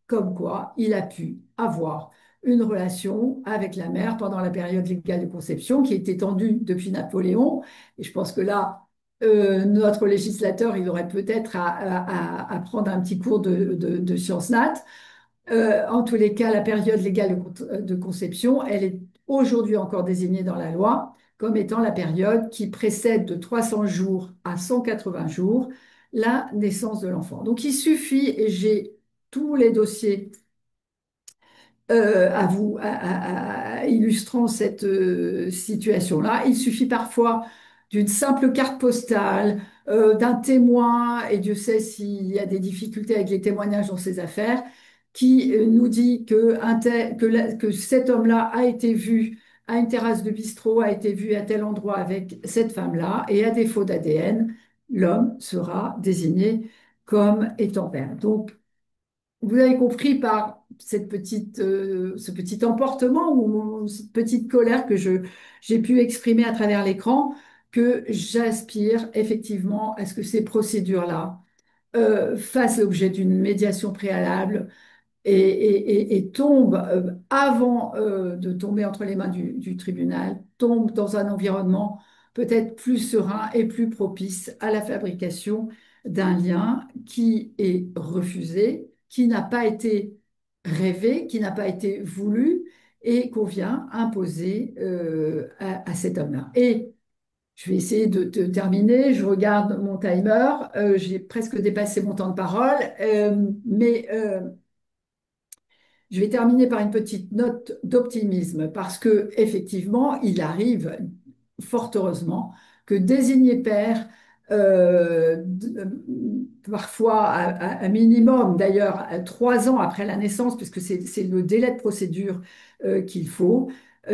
comme quoi il a pu avoir une relation avec la mère pendant la période légale de conception qui est étendue depuis Napoléon. Et je pense que là, notre législateur, il aurait peut-être à prendre un petit cours de sciences nat. En tous les cas, la période légale de conception, elle est aujourd'hui encore désignée dans la loi comme étant la période qui précède de 300 jours à 180 jours la naissance de l'enfant. Donc il suffit, et j'ai tous les dossiers illustrant cette situation-là. Il suffit parfois d'une simple carte postale, d'un témoin, et Dieu sait s'il y a des difficultés avec les témoignages dans ces affaires, qui nous dit que cet homme-là a été vu à une terrasse de bistrot, a été vu à tel endroit avec cette femme-là, et à défaut d'ADN, l'homme sera désigné comme étant père. Donc, vous avez compris par ce petit emportement ou cette petite colère que j'ai pu exprimer à travers l'écran que j'aspire effectivement à ce que ces procédures-là fassent l'objet d'une médiation préalable et tombe avant de tomber entre les mains du tribunal, tombe dans un environnement peut-être plus serein et plus propice à la fabrication d'un lien qui est refusé, qui n'a pas été rêvé, qui n'a pas été voulu et qu'on vient imposer à cet homme-là. Et je vais essayer de terminer. Je regarde mon timer. J'ai presque dépassé mon temps de parole, mais je vais terminer par une petite note d'optimisme parce que effectivement, il arrive fort heureusement que désigner père, parfois à minimum, d'ailleurs, à 3 ans après la naissance, puisque c'est le délai de procédure qu'il faut,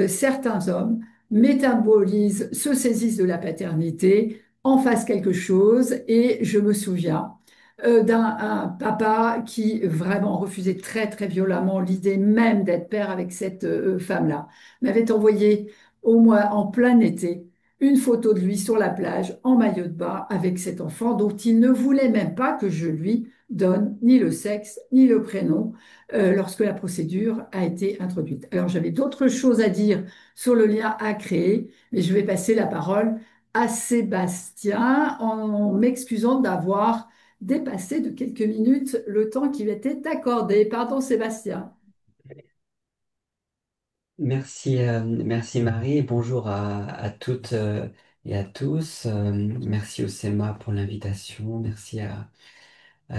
certains hommes métabolisent, se saisissent de la paternité, en fassent quelque chose, et je me souviens d'un un papa qui vraiment refusait très très violemment l'idée même d'être père avec cette femme-là. M'avait envoyé au moins en plein été une photo de lui sur la plage en maillot de bain avec cet enfant dont il ne voulait même pas que je lui donne ni le sexe ni le prénom lorsque la procédure a été introduite. Alors j'avais d'autres choses à dire sur le lien à créer, mais je vais passer la parole à Sébastien en m'excusant d'avoir dépassé de quelques minutes le temps qui m'était accordé. Pardon Sébastien. Merci Marie, et bonjour à toutes et à tous. Merci au SEMA pour l'invitation, merci à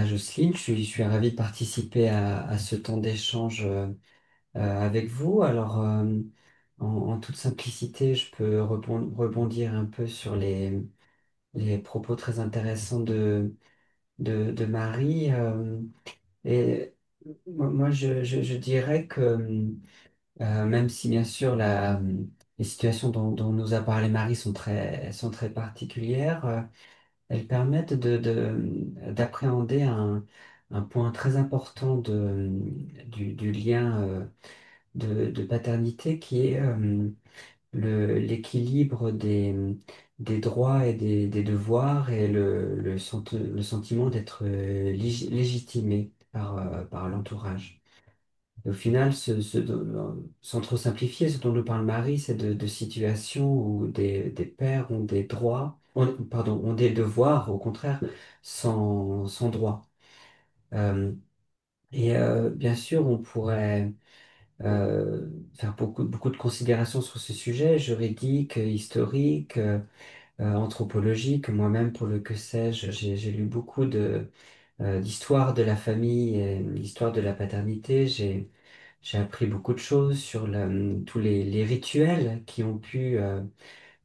Jocelyne. Je suis ravi de participer à ce temps d'échange avec vous. Alors, en toute simplicité, je peux rebondir un peu sur les propos très intéressants de Marie. Et moi, je dirais que même si bien sûr les situations dont nous a parlé Marie sont très particulières, elles permettent d'appréhender un point très important du lien de paternité qui est l'équilibre des droits et des devoirs et le sentiment d'être légitimé par l'entourage. Et au final, sans trop simplifier, ce dont nous parle Marie, c'est de situations où des pères ont des droits, pardon, ont des devoirs, au contraire, sans droit. Euh, bien sûr, on pourrait faire beaucoup de considérations sur ce sujet, juridique, historique, anthropologique. Moi-même, pour le que sais-je, j'ai lu beaucoup d'histoire de la famille et l'histoire de la paternité. J'ai appris beaucoup de choses sur tous les rituels qui ont pu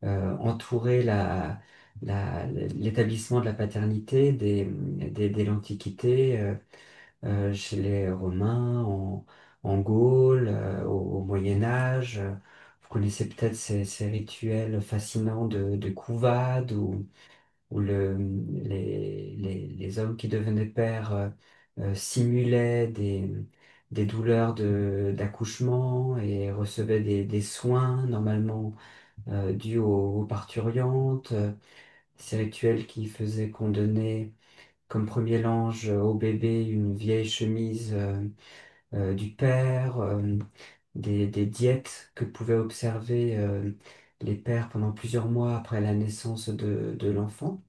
entourer l'établissement de la paternité dès l'Antiquité, chez les Romains, en Gaule, au Moyen Âge. Vous connaissez peut-être ces rituels fascinants de couvade où les hommes qui devenaient pères simulaient des douleurs d'accouchement et recevaient des soins normalement dus aux parturientes. Ces rituels qui faisaient qu'on donnait comme premier linge au bébé une vieille chemise du père, des diètes que pouvaient observer les pères pendant plusieurs mois après la naissance de l'enfant.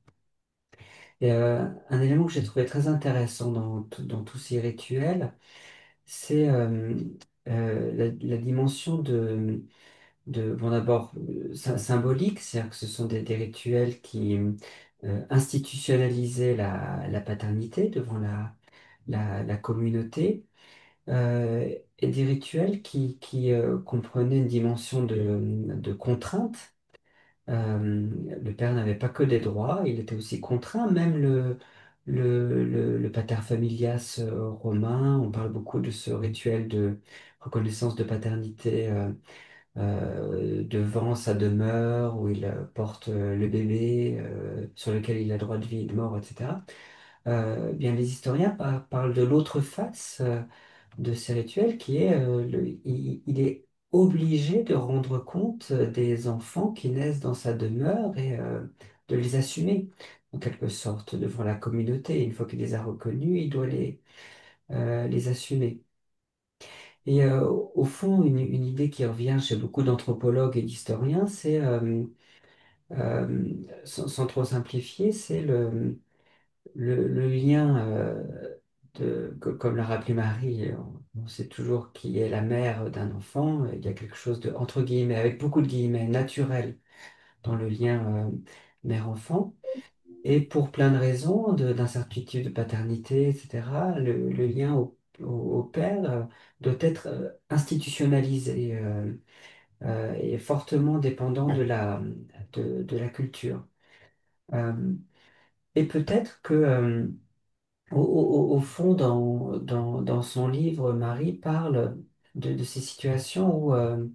Et un élément que j'ai trouvé très intéressant dans tous ces rituels, c'est la dimension bon d'abord symbolique, c'est-à-dire que ce sont des rituels qui institutionnalisaient la paternité devant la communauté, et des rituels qui comprenaient une dimension de contrainte. Le père n'avait pas que des droits, il était aussi contraint. Même le pater familias romain, on parle beaucoup de ce rituel de reconnaissance de paternité devant sa demeure où il porte le bébé sur lequel il a droit de vie et de mort, etc. Bien, les historiens parlent de l'autre face de ces rituels qui est il est obligé de rendre compte des enfants qui naissent dans sa demeure et de les assumer en quelque sorte devant la communauté. Une fois qu'il les a reconnus, il doit les assumer. Et au fond, une idée qui revient chez beaucoup d'anthropologues et d'historiens, c'est, sans trop simplifier, c'est le lien comme l'a rappelé Marie, on sait toujours qui est la mère d'un enfant. Il y a quelque chose de, entre guillemets, avec beaucoup de guillemets, naturel dans le lien mère-enfant. Et pour plein de raisons, d'incertitude de paternité, etc., le lien au père doit être institutionnalisé et fortement dépendant de la culture. Euh, et peut-être que au fond, dans son livre, Marie parle de ces situations où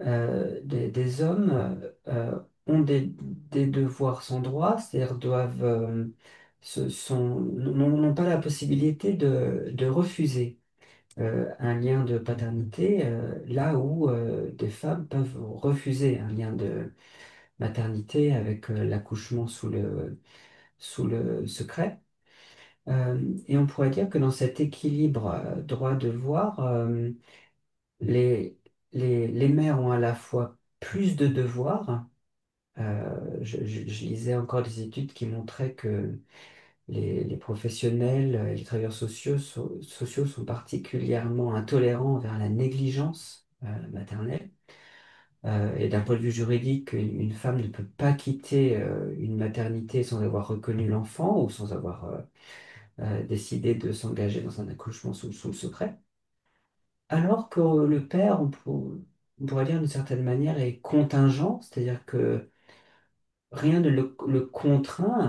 des hommes ont des devoirs sans droit, c'est-à-dire doivent, n'ont pas la possibilité de refuser un lien de paternité, là où des femmes peuvent refuser un lien de maternité avec l'accouchement sous le secret. Et on pourrait dire que dans cet équilibre droit-devoir, les, les mères ont à la fois plus de devoirs. Je lisais encore des études qui montraient que les professionnels et les travailleurs sociaux sont particulièrement intolérants envers la négligence maternelle. Et d'un point de vue juridique, une femme ne peut pas quitter une maternité sans avoir reconnu l'enfant ou sans avoir décidé de s'engager dans un accouchement sous le secret. Alors que le père, on pourrait dire d'une certaine manière, est contingent, c'est-à-dire que rien ne le contraint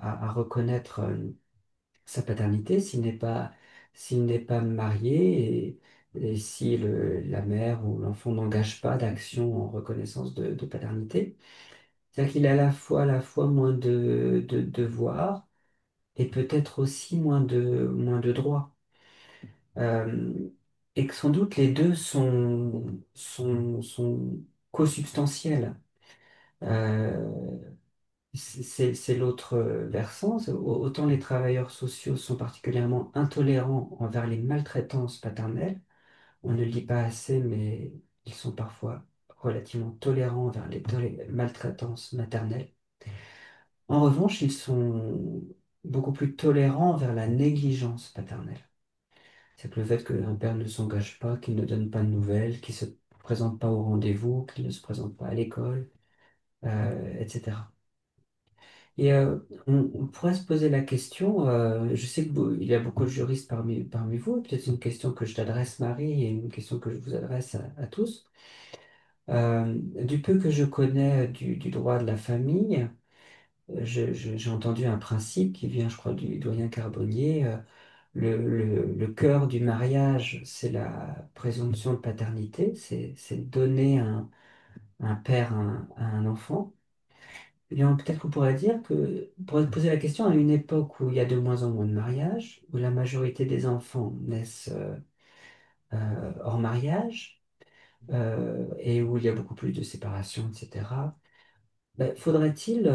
à reconnaître sa paternité s'il n'est pas marié et si la mère ou l'enfant n'engage pas d'action en reconnaissance de paternité. C'est-à-dire qu'il a à la fois moins de devoirs et peut-être aussi moins de droits. Euh, et que sans doute les deux sont consubstantiels. Euh, c'est l'autre versant. Autant les travailleurs sociaux sont particulièrement intolérants envers les maltraitances paternelles, on ne le dit pas assez, mais ils sont parfois relativement tolérants envers les maltraitances maternelles. En revanche, ils sont beaucoup plus tolérants envers la négligence paternelle. C'est que le fait qu'un père ne s'engage pas, qu'il ne donne pas de nouvelles, qu'il ne se présente pas au rendez-vous, qu'il ne se présente pas à l'école, etc. Et on pourrait se poser la question, je sais qu'il y a beaucoup de juristes parmi vous, peut-être une question que je t'adresse Marie et une question que je vous adresse à tous. Du peu que je connais du droit de la famille, j'ai entendu un principe qui vient, je crois, du doyen Carbonnier. Le cœur du mariage, c'est la présomption de paternité, c'est donner un père à un enfant. Eh bien, peut-être qu'on pourrait dire que, on pourrait se poser la question à une époque où il y a de moins en moins de mariages, où la majorité des enfants naissent hors mariage, et où il y a beaucoup plus de séparations, etc. Ben, faudrait-il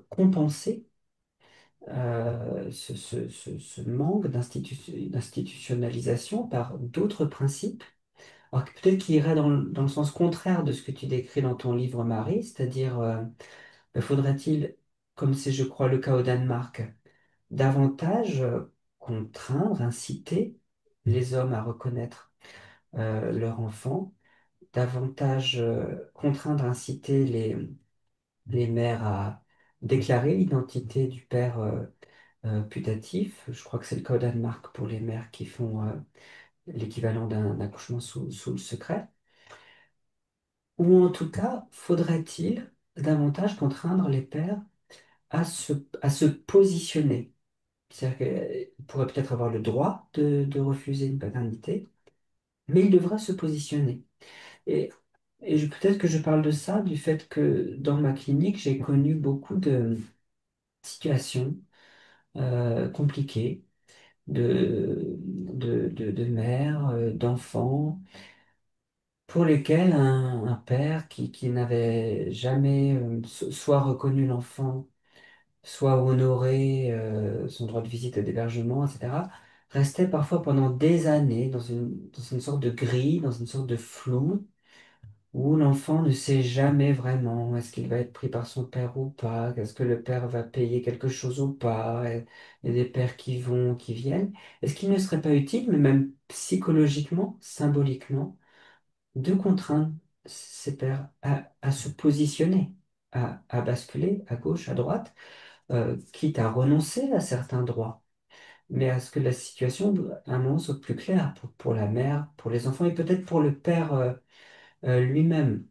compenser ce manque d'institutionnalisation par d'autres principes? Alors que peut-être qu'il irait dans le sens contraire de ce que tu décris dans ton livre, Marie, c'est-à-dire, faudrait-il, comme c'est, je crois, le cas au Danemark, davantage contraindre, inciter les hommes à reconnaître leur enfant, davantage contraindre, inciter les mères à déclarer l'identité du père putatif. Je crois que c'est le cas au Danemark pour les mères qui font l'équivalent d'un accouchement sous le secret. Ou en tout cas, faudrait-il davantage contraindre les pères à se positionner? C'est-à-dire qu'il pourrait peut-être avoir le droit de refuser une paternité, mais il devra se positionner. Et, peut-être que je parle de ça, du fait que dans ma clinique, j'ai connu beaucoup de situations compliquées de mères, d'enfants, pour lesquels un père qui n'avait jamais soit reconnu l'enfant, soit honoré son droit de visite et d'hébergement, etc., restait parfois pendant des années dans une sorte de grille, dans une sorte de flou, où l'enfant ne sait jamais vraiment est-ce qu'il va être pris par son père ou pas, est-ce que le père va payer quelque chose ou pas, et il y a des pères qui vont, qui viennent. Est-ce qu'il ne serait pas utile, mais même psychologiquement, symboliquement, de contraindre ces pères à se positionner, à basculer à gauche, à droite, quitte à renoncer à certains droits, mais à ce que la situation, à un moment, soit plus claire pour la mère, pour les enfants et peut-être pour le père lui-même.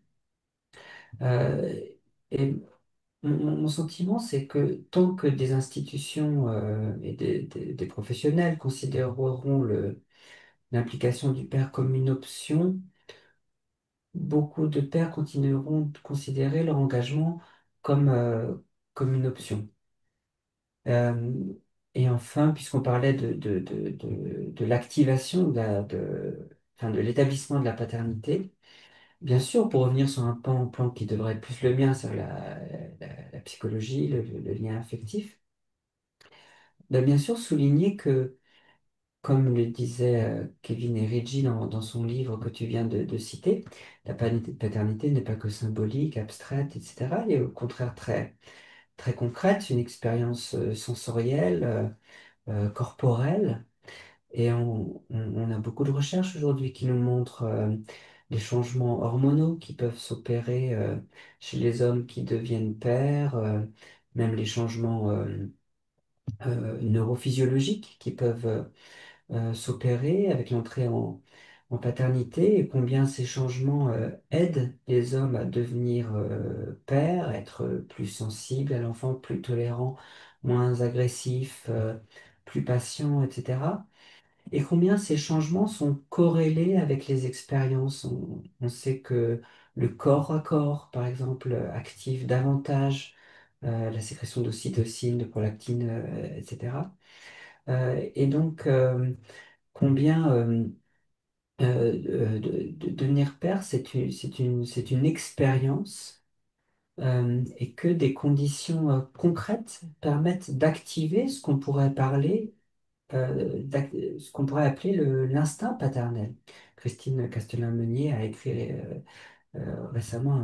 Euh, et mon sentiment, c'est que tant que des institutions et des professionnels considéreront l'implication du père comme une option, beaucoup de pères continueront de considérer leur engagement comme une option. Euh, et enfin, puisqu'on parlait de l'activation enfin, de l'établissement de la paternité, bien sûr, pour revenir sur un plan qui devrait être plus le mien, c'est la psychologie, le lien affectif, ben, bien sûr souligner que, comme le disait Kevin et Reggie dans son livre que tu viens de citer, la paternité n'est pas que symbolique, abstraite, etc. Elle est au contraire très, très concrète, c'est une expérience sensorielle, corporelle. Et on a beaucoup de recherches aujourd'hui qui nous montrent les changements hormonaux qui peuvent s'opérer chez les hommes qui deviennent pères, même les changements neurophysiologiques qui peuvent s'opérer avec l'entrée en paternité et combien ces changements aident les hommes à devenir pères, être plus sensibles à l'enfant, plus tolérants, moins agressifs, plus patients, etc. Et combien ces changements sont corrélés avec les expériences. On sait que le corps à corps, par exemple, active davantage la sécrétion d'ocytocine, de prolactine, etc. Et donc, combien devenir père, c'est une expérience et que des conditions concrètes permettent d'activer ce qu'on pourrait appeler l'instinct paternel, Christine Castelin-Meunier a écrit récemment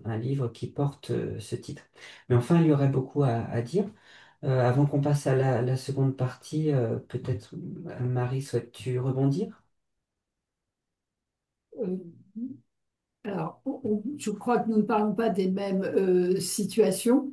un livre qui porte ce titre. Mais enfin, il y aurait beaucoup à dire. Avant qu'on passe à la seconde partie, peut-être, Marie, souhaites-tu rebondir? Euh, Alors, je crois que nous ne parlons pas des mêmes situations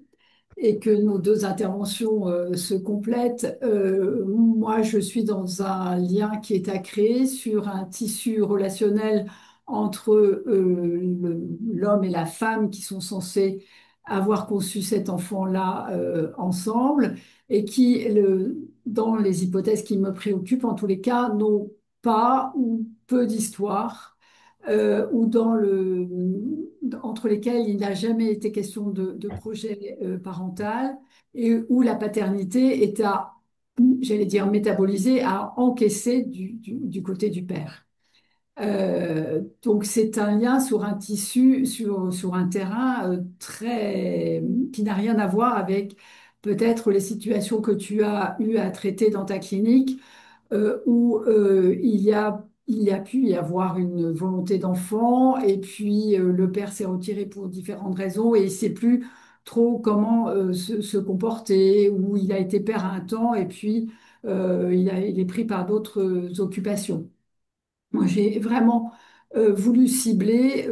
et que nos deux interventions se complètent. Moi, je suis dans un lien qui est à créer sur un tissu relationnel entre l'homme et la femme qui sont censés avoir conçu cet enfant-là ensemble et qui, dans les hypothèses qui me préoccupent, en tous les cas, n'ont pas ou peu d'histoire ou entre lesquels il n'a jamais été question de projet parental et où la paternité est à, j'allais dire, métabolisée, à encaisser du côté du père. Donc c'est un lien sur un tissu, sur un terrain qui n'a rien à voir avec peut-être les situations que tu as eu à traiter dans ta clinique où il y a pu y avoir une volonté d'enfant et puis le père s'est retiré pour différentes raisons et il ne sait plus trop comment se comporter, ou il a été père à un temps et puis il est pris par d'autres occupations. Moi, j'ai vraiment voulu cibler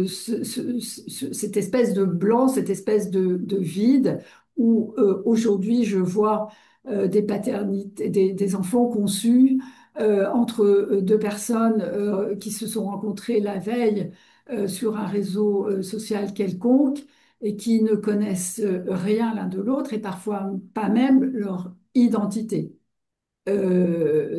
cette espèce de blanc, cette espèce de vide où aujourd'hui je vois des paternités, des enfants conçus entre deux personnes qui se sont rencontrées la veille sur un réseau social quelconque et qui ne connaissent rien l'un de l'autre et parfois pas même leur identité.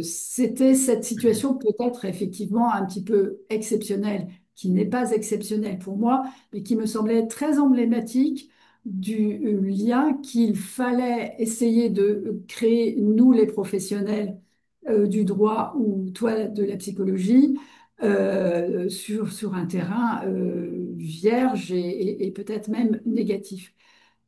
C'était cette situation peut-être effectivement un petit peu exceptionnelle, qui n'est pas exceptionnelle pour moi, mais qui me semblait très emblématique du lien qu'il fallait essayer de créer, nous les professionnels du droit ou toi de la psychologie, sur un terrain vierge et peut-être même négatif.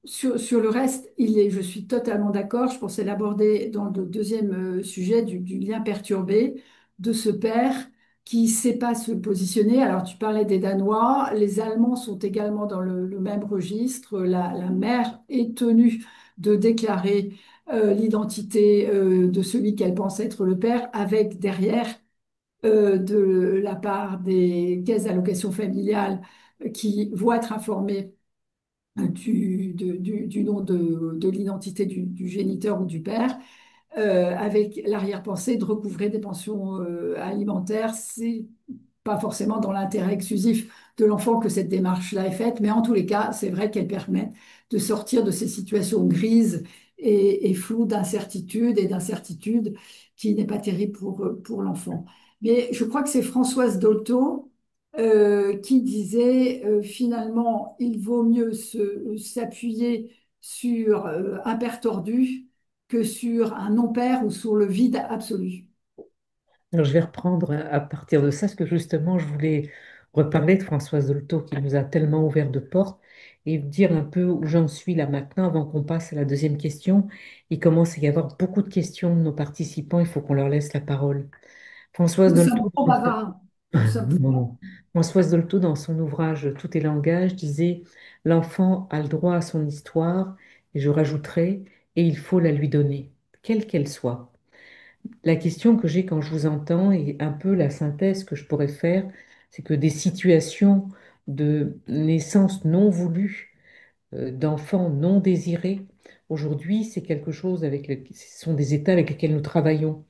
Sur le reste, je suis totalement d'accord. Je pensais l'aborder dans le deuxième sujet du lien perturbé de ce père qui ne sait pas se positionner. Alors, tu parlais des Danois, les Allemands sont également dans le même registre. La mère est tenue de déclarer l'identité de celui qu'elle pense être le père, avec derrière, de la part des caisses d'allocation familiale qui vont être informées du nom de l'identité du géniteur ou du père, avec l'arrière-pensée de recouvrer des pensions alimentaires. C'est pas forcément dans l'intérêt exclusif de l'enfant que cette démarche-là est faite, mais en tous les cas, c'est vrai qu'elle permet de sortir de ces situations grises et floues d'incertitude qui n'est pas terrible pour l'enfant. Mais je crois que c'est Françoise Dolto qui disait finalement, il vaut mieux s'appuyer sur un père tordu que sur un non-père ou sur le vide absolu. Alors, je vais reprendre à partir de ça, parce que justement, je voulais reparler de Françoise Dolto qui nous a tellement ouvert de portes et dire un peu où j'en suis là maintenant avant qu'on passe à la deuxième question. Il commence à y avoir beaucoup de questions de nos participants, il faut qu'on leur laisse la parole. Françoise Nous sommes Dolto, trop bavards. Nous sommes trop non, bavards. non. Françoise Dolto, dans son ouvrage Tout est langage, disait: l'enfant a le droit à son histoire, et je rajouterais, et il faut la lui donner, quelle qu'elle soit. La question que j'ai quand je vous entends et un peu la synthèse que je pourrais faire, c'est que des situations de naissance non voulue, d'enfants non désirés, aujourd'hui, c'est quelque chose ce sont des états avec lesquels nous travaillons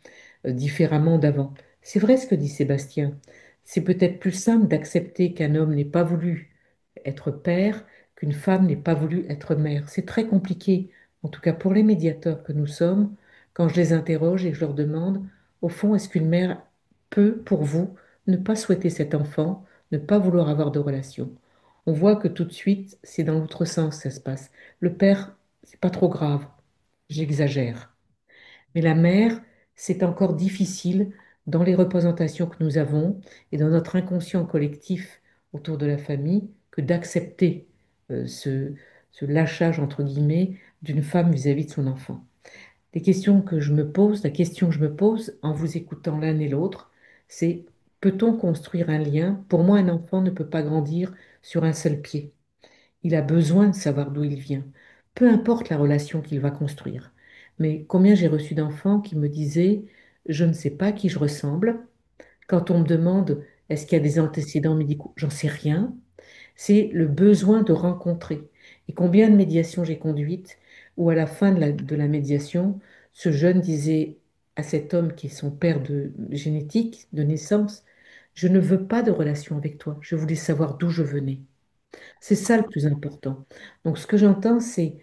différemment d'avant. C'est vrai ce que dit Sébastien. C'est peut-être plus simple d'accepter qu'un homme n'ait pas voulu être père, qu'une femme n'ait pas voulu être mère. C'est très compliqué, en tout cas pour les médiateurs que nous sommes, quand je les interroge et que je leur demande, au fond, est-ce qu'une mère peut, pour vous, ne pas souhaiter cet enfant, ne pas vouloir avoir de relation? On voit que tout de suite, c'est dans l'autre sens que ça se passe. Le père, c'est pas trop grave, j'exagère. Mais la mère, c'est encore difficile dans les représentations que nous avons et dans notre inconscient collectif autour de la famille que d'accepter ce lâchage, entre guillemets, d'une femme vis-à-vis de son enfant. Les questions que je me pose, la question que je me pose en vous écoutant l'un et l'autre, c'est Peut-on construire un lien? Pour moi, un enfant ne peut pas grandir sur un seul pied. Il a besoin de savoir d'où il vient, peu importe la relation qu'il va construire. Mais combien j'ai reçu d'enfants qui me disaient, je ne sais pas à qui je ressemble. Quand on me demande, est-ce qu'il y a des antécédents médicaux? J'en sais rien. C'est le besoin de rencontrer. Et combien de médiations j'ai conduites où à la fin de la médiation, ce jeune disait à cet homme qui est son père de génétique, de naissance, je ne veux pas de relation avec toi, je voulais savoir d'où je venais. C'est ça le plus important. Donc ce que j'entends, c'est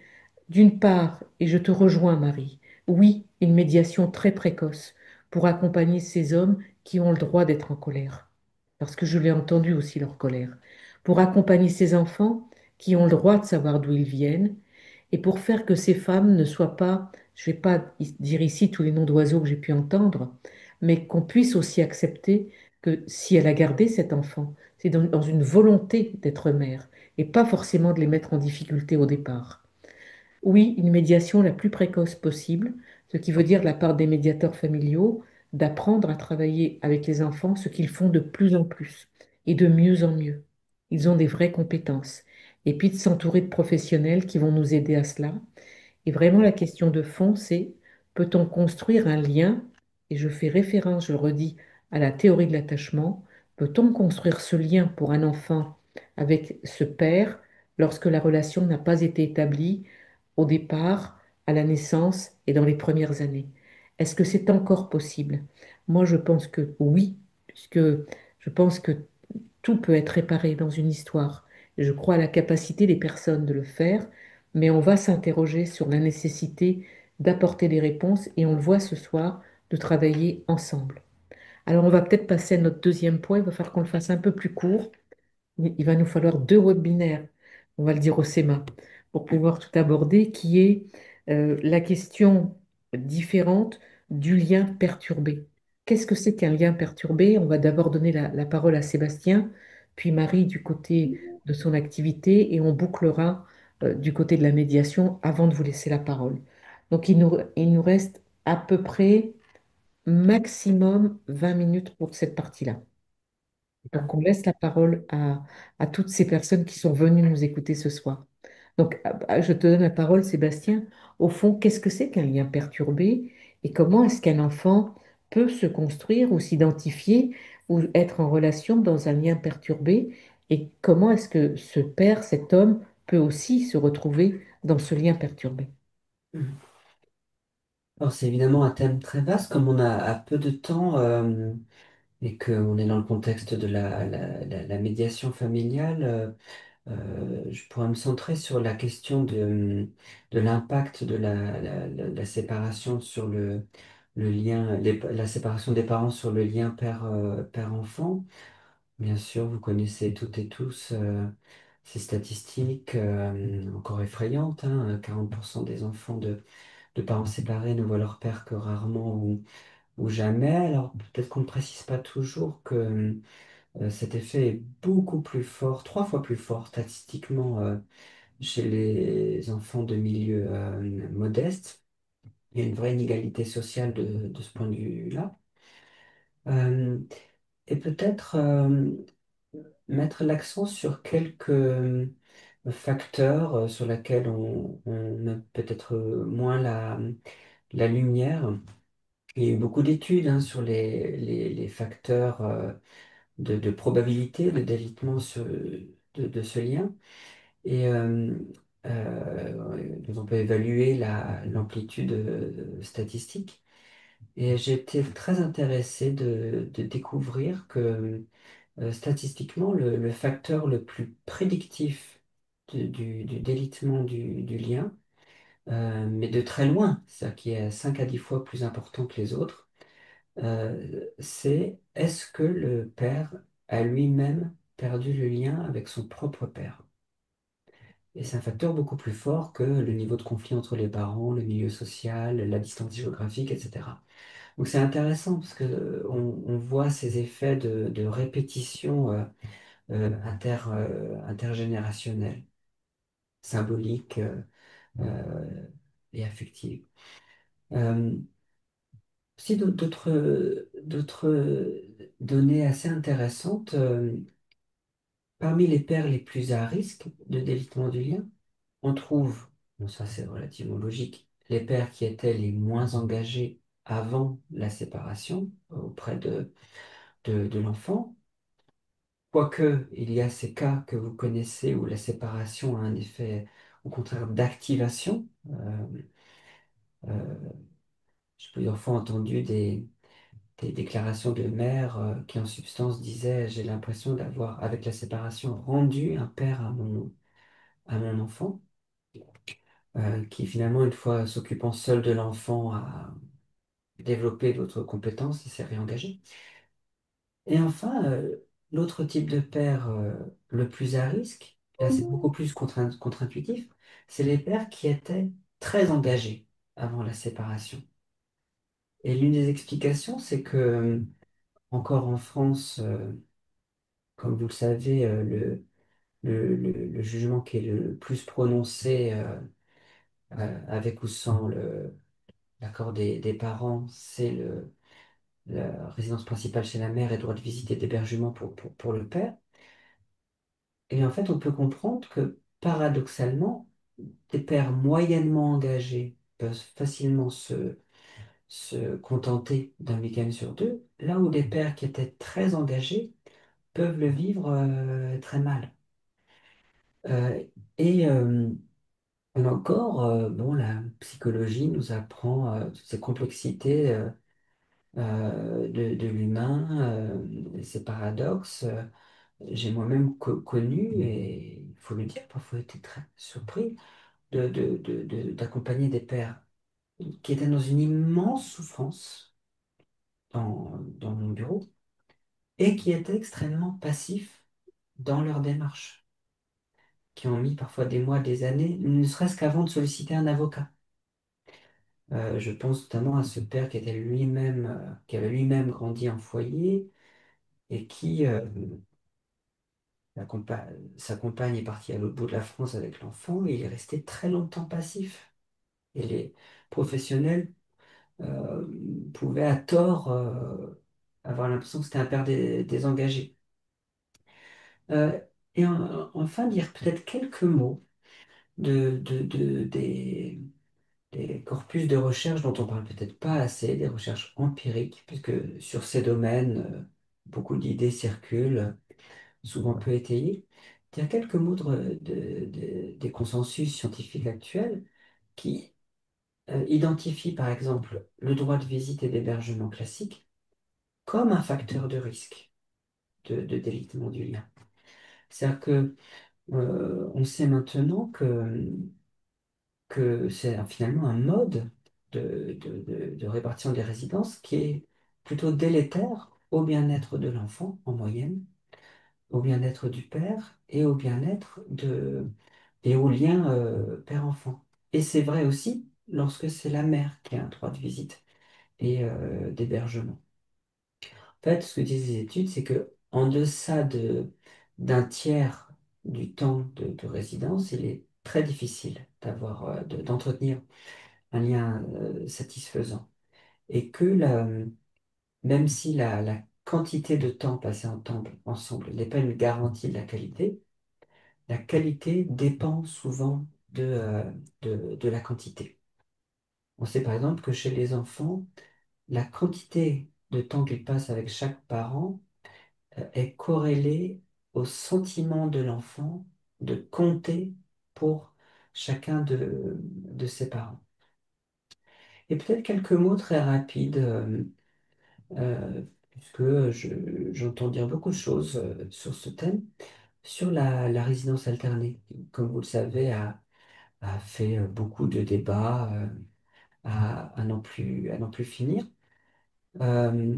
d'une part, et je te rejoins Marie, oui, une médiation très précoce pour accompagner ces hommes qui ont le droit d'être en colère, parce que je l'ai entendu aussi leur colère, pour accompagner ces enfants qui ont le droit de savoir d'où ils viennent, et pour faire que ces femmes ne soient pas, je ne vais pas dire ici tous les noms d'oiseaux que j'ai pu entendre, mais qu'on puisse aussi accepter que si elle a gardé cet enfant, c'est dans une volonté d'être mère, et pas forcément de les mettre en difficulté au départ. Oui, une médiation la plus précoce possible, ce qui veut dire de la part des médiateurs familiaux d'apprendre à travailler avec les enfants, ce qu'ils font de plus en plus et de mieux en mieux. Ils ont des vraies compétences. Et puis de s'entourer de professionnels qui vont nous aider à cela. Et vraiment, la question de fond, c'est peut-on construire un lien? Et je fais référence, je le redis, à la théorie de l'attachement. Peut-on construire ce lien pour un enfant avec ce père lorsque la relation n'a pas été établie au départ, à la naissance et dans les premières années? Est-ce que c'est encore possible? Moi, je pense que oui, puisque je pense que tout peut être réparé dans une histoire. Je crois à la capacité des personnes de le faire, mais on va s'interroger sur la nécessité d'apporter des réponses et on le voit ce soir, de travailler ensemble. Alors on va peut-être passer à notre deuxième point, il va falloir qu'on le fasse un peu plus court. Il va nous falloir 2 webinaires, on va le dire au SEMA, pour pouvoir tout aborder, qui est la question différente du lien perturbé. Qu'est-ce que c'est qu'un lien perturbé? On va d'abord donner la parole à Sébastien, puis Marie du côté de son activité, et on bouclera du côté de la médiation avant de vous laisser la parole. Donc il nous reste à peu près maximum 20 minutes pour cette partie-là. Donc, on laisse la parole à toutes ces personnes qui sont venues nous écouter ce soir. Donc, je te donne la parole, Sébastien. Au fond, qu'est-ce que c'est qu'un lien perturbé et comment est-ce qu'un enfant peut se construire ou s'identifier ou être en relation dans un lien perturbé et comment est-ce que ce père, cet homme, peut aussi se retrouver dans ce lien perturbé? Mhm. Alors, c'est évidemment un thème très vaste, comme on a peu de temps et qu'on est dans le contexte de la médiation familiale. Je pourrais me centrer sur la question de l'impact de la séparation sur le lien, la séparation des parents sur le lien père-enfant. Bien sûr, vous connaissez toutes et tous ces statistiques encore effrayantes, hein. 40% des enfants de parents séparés ne voient leur père que rarement ou jamais. Alors peut-être qu'on ne précise pas toujours que cet effet est beaucoup plus fort, 3 fois plus fort statistiquement chez les enfants de milieux modestes. Il y a une vraie inégalité sociale de ce point de vue-là. Euh, et peut-être mettre l'accent sur quelques facteurs sur lesquels on met peut-être moins la lumière. Il y a eu beaucoup d'études hein, sur les facteurs de probabilité de délitement de ce lien. Et on peut évaluer l'amplitude statistique. Et j'ai été très intéressé de découvrir que statistiquement, le facteur le plus prédictif du délitement du lien, mais de très loin, c'est-à-dire qui est 5 à 10 fois plus important que les autres, c'est est-ce que le père a lui-même perdu le lien avec son propre père? Et c'est un facteur beaucoup plus fort que le niveau de conflit entre les parents, le milieu social, la distance géographique, etc. Donc c'est intéressant parce que on voit ces effets de répétition intergénérationnelle, symbolique et affective. Euh, Aussi d'autres données assez intéressantes. Parmi les pères les plus à risque de délitement du lien, on trouve, bon ça c'est relativement logique, les pères qui étaient les moins engagés avant la séparation auprès de l'enfant. Quoique, il y a ces cas que vous connaissez où la séparation a un effet, au contraire, d'activation. Euh, j'ai plusieurs fois entendu des déclarations de mères qui, en substance, disaient, j'ai l'impression d'avoir, avec la séparation, rendu un père à mon enfant, qui finalement, une fois s'occupant seul de l'enfant, a développé d'autres compétences et s'est réengagé. Et enfin, l'autre type de père le plus à risque, là c'est beaucoup plus contre-intuitif, c'est les pères qui étaient très engagés avant la séparation. Et l'une des explications, c'est que, encore en France, comme vous le savez, le jugement qui est le plus prononcé, avec ou sans l'accord des parents, c'est la résidence principale chez la mère et droit de visite et d'hébergement pour le père. Et en fait, on peut comprendre que paradoxalement, des pères moyennement engagés peuvent facilement se contenter d'un week-end sur deux, là où des pères qui étaient très engagés peuvent le vivre très mal. Euh, et là encore, bon, la psychologie nous apprend toutes ces complexités de l'humain, ces paradoxes. J'ai moi-même connu, et il faut le dire, parfois été très surpris d'accompagner des pères qui étaient dans une immense souffrance dans mon bureau et qui étaient extrêmement passifs dans leur démarche, qui ont mis parfois des mois, des années, ne serait-ce qu'avant de solliciter un avocat. Je pense notamment à ce père qui était lui-même, qui avait lui-même grandi en foyer et qui, sa compagne est partie à l'autre bout de la France avec l'enfant et il est resté très longtemps passif. Et les professionnels euh, pouvaient à tort avoir l'impression que c'était un père désengagé. Euh, et enfin, dire peut-être quelques mots des corpus de recherche dont on parle peut-être pas assez, des recherches empiriques, puisque sur ces domaines, beaucoup d'idées circulent, souvent peu étayées. Dire quelques mots des consensus scientifiques actuels qui identifient par exemple le droit de visite et d'hébergement classique comme un facteur de risque de délitement du lien. C'est-à-dire que on sait maintenant que c'est finalement un mode de répartition des résidences qui est plutôt délétère au bien-être de l'enfant en moyenne, au bien-être du père et au bien-être et au lien père-enfant. Et c'est vrai aussi lorsque c'est la mère qui a un droit de visite et d'hébergement. En fait, ce que disent les études, c'est que en deçà d'un tiers du temps de résidence, il est très difficile d'entretenir un lien satisfaisant. Et que même si la quantité de temps passé ensemble n'est pas une garantie de la qualité dépend souvent de la quantité. On sait par exemple que chez les enfants, la quantité de temps qu'ils passent avec chaque parent est corrélée au sentiment de l'enfant de compter pour chacun de ses parents. Et peut-être quelques mots très rapides, puisque j'entends dire beaucoup de choses sur ce thème, sur la résidence alternée. Comme vous le savez, a fait beaucoup de débats à n'en plus finir. Euh,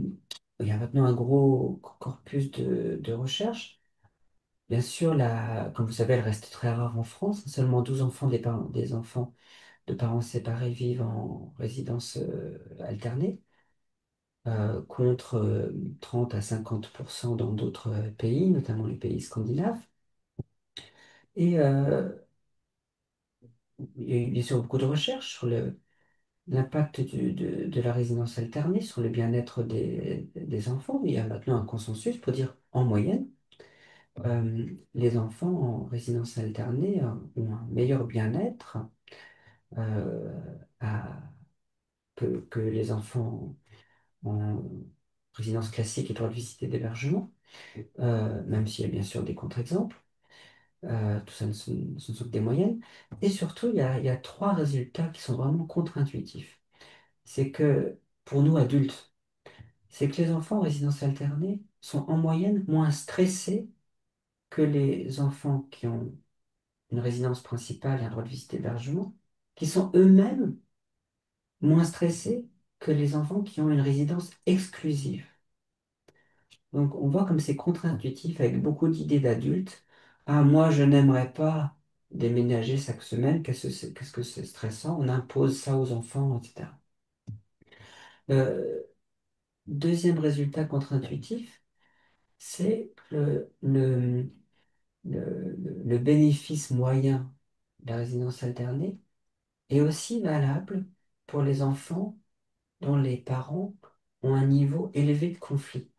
il y a maintenant un gros corpus de recherche. Bien sûr, comme vous savez, elle reste très rare en France. Seulement 12 enfants des enfants de parents séparés vivent en résidence alternée, contre 30 à 50% dans d'autres pays, notamment les pays scandinaves. Et il y a eu bien sûr beaucoup de recherches sur l'impact de la résidence alternée sur le bien-être des enfants. Il y a maintenant un consensus pour dire, en moyenne, les enfants en résidence alternée ont un meilleur bien-être euh, à- que les enfants en résidence classique et droit de visite et d'hébergement, même s'il y a bien sûr des contre-exemples. Tout ça, ce ne sont que des moyennes. Et surtout, il y a trois résultats qui sont vraiment contre-intuitifs. C'est que pour nous adultes, c'est que les enfants en résidence alternée sont en moyenne moins stressés que les enfants qui ont une résidence principale et un droit de visite hébergement, qui sont eux-mêmes moins stressés que les enfants qui ont une résidence exclusive. Donc on voit comme c'est contre-intuitif avec beaucoup d'idées d'adultes. Ah, moi, je n'aimerais pas déménager chaque semaine, qu'est-ce que c'est stressant, on impose ça aux enfants, etc. Euh, Deuxième résultat contre-intuitif, c'est le bénéfice moyen de la résidence alternée est aussi valable pour les enfants dont les parents ont un niveau élevé de conflit.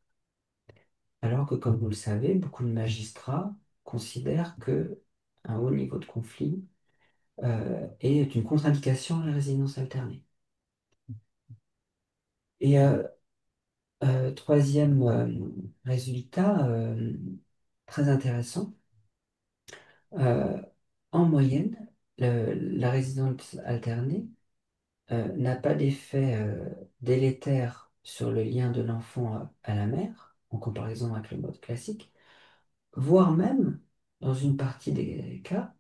Alors que, comme vous le savez, beaucoup de magistrats considèrent que un haut niveau de conflit est une contre-indication à la résidence alternée. Et troisième résultat très intéressant, euh, en moyenne, la résidence alternée n'a pas d'effet délétère sur le lien de l'enfant à la mère, en comparaison avec le mode classique, voire même, dans une partie des cas,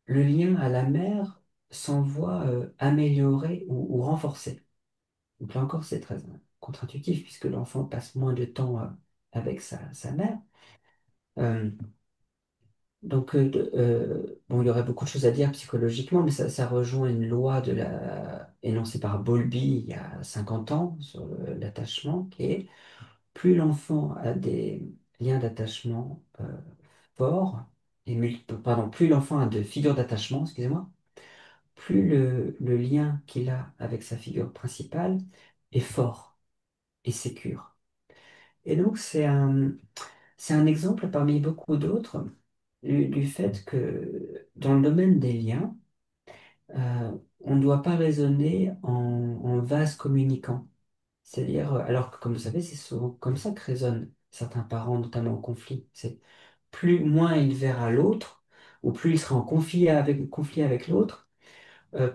le lien à la mère s'en voit amélioré ou renforcé. Donc là encore, c'est très contre-intuitif, puisque l'enfant passe moins de temps avec sa mère. Euh, bon, il y aurait beaucoup de choses à dire psychologiquement, mais ça rejoint une loi énoncée par Bowlby il y a 50 ans sur l'attachement, qui est plus l'enfant a des liens d'attachement forts, pardon, plus l'enfant a de figures d'attachement, excusez-moi, plus le lien qu'il a avec sa figure principale est fort et sécure. Et donc, c'est un exemple parmi beaucoup d'autres du fait que dans le domaine des liens, on ne doit pas raisonner en vase communicant. C'est-à-dire, alors que comme vous savez, c'est souvent comme ça que raisonnent certains parents, notamment en conflit. C'est plus moins il verra l'autre, ou plus il sera en conflit avec l'autre,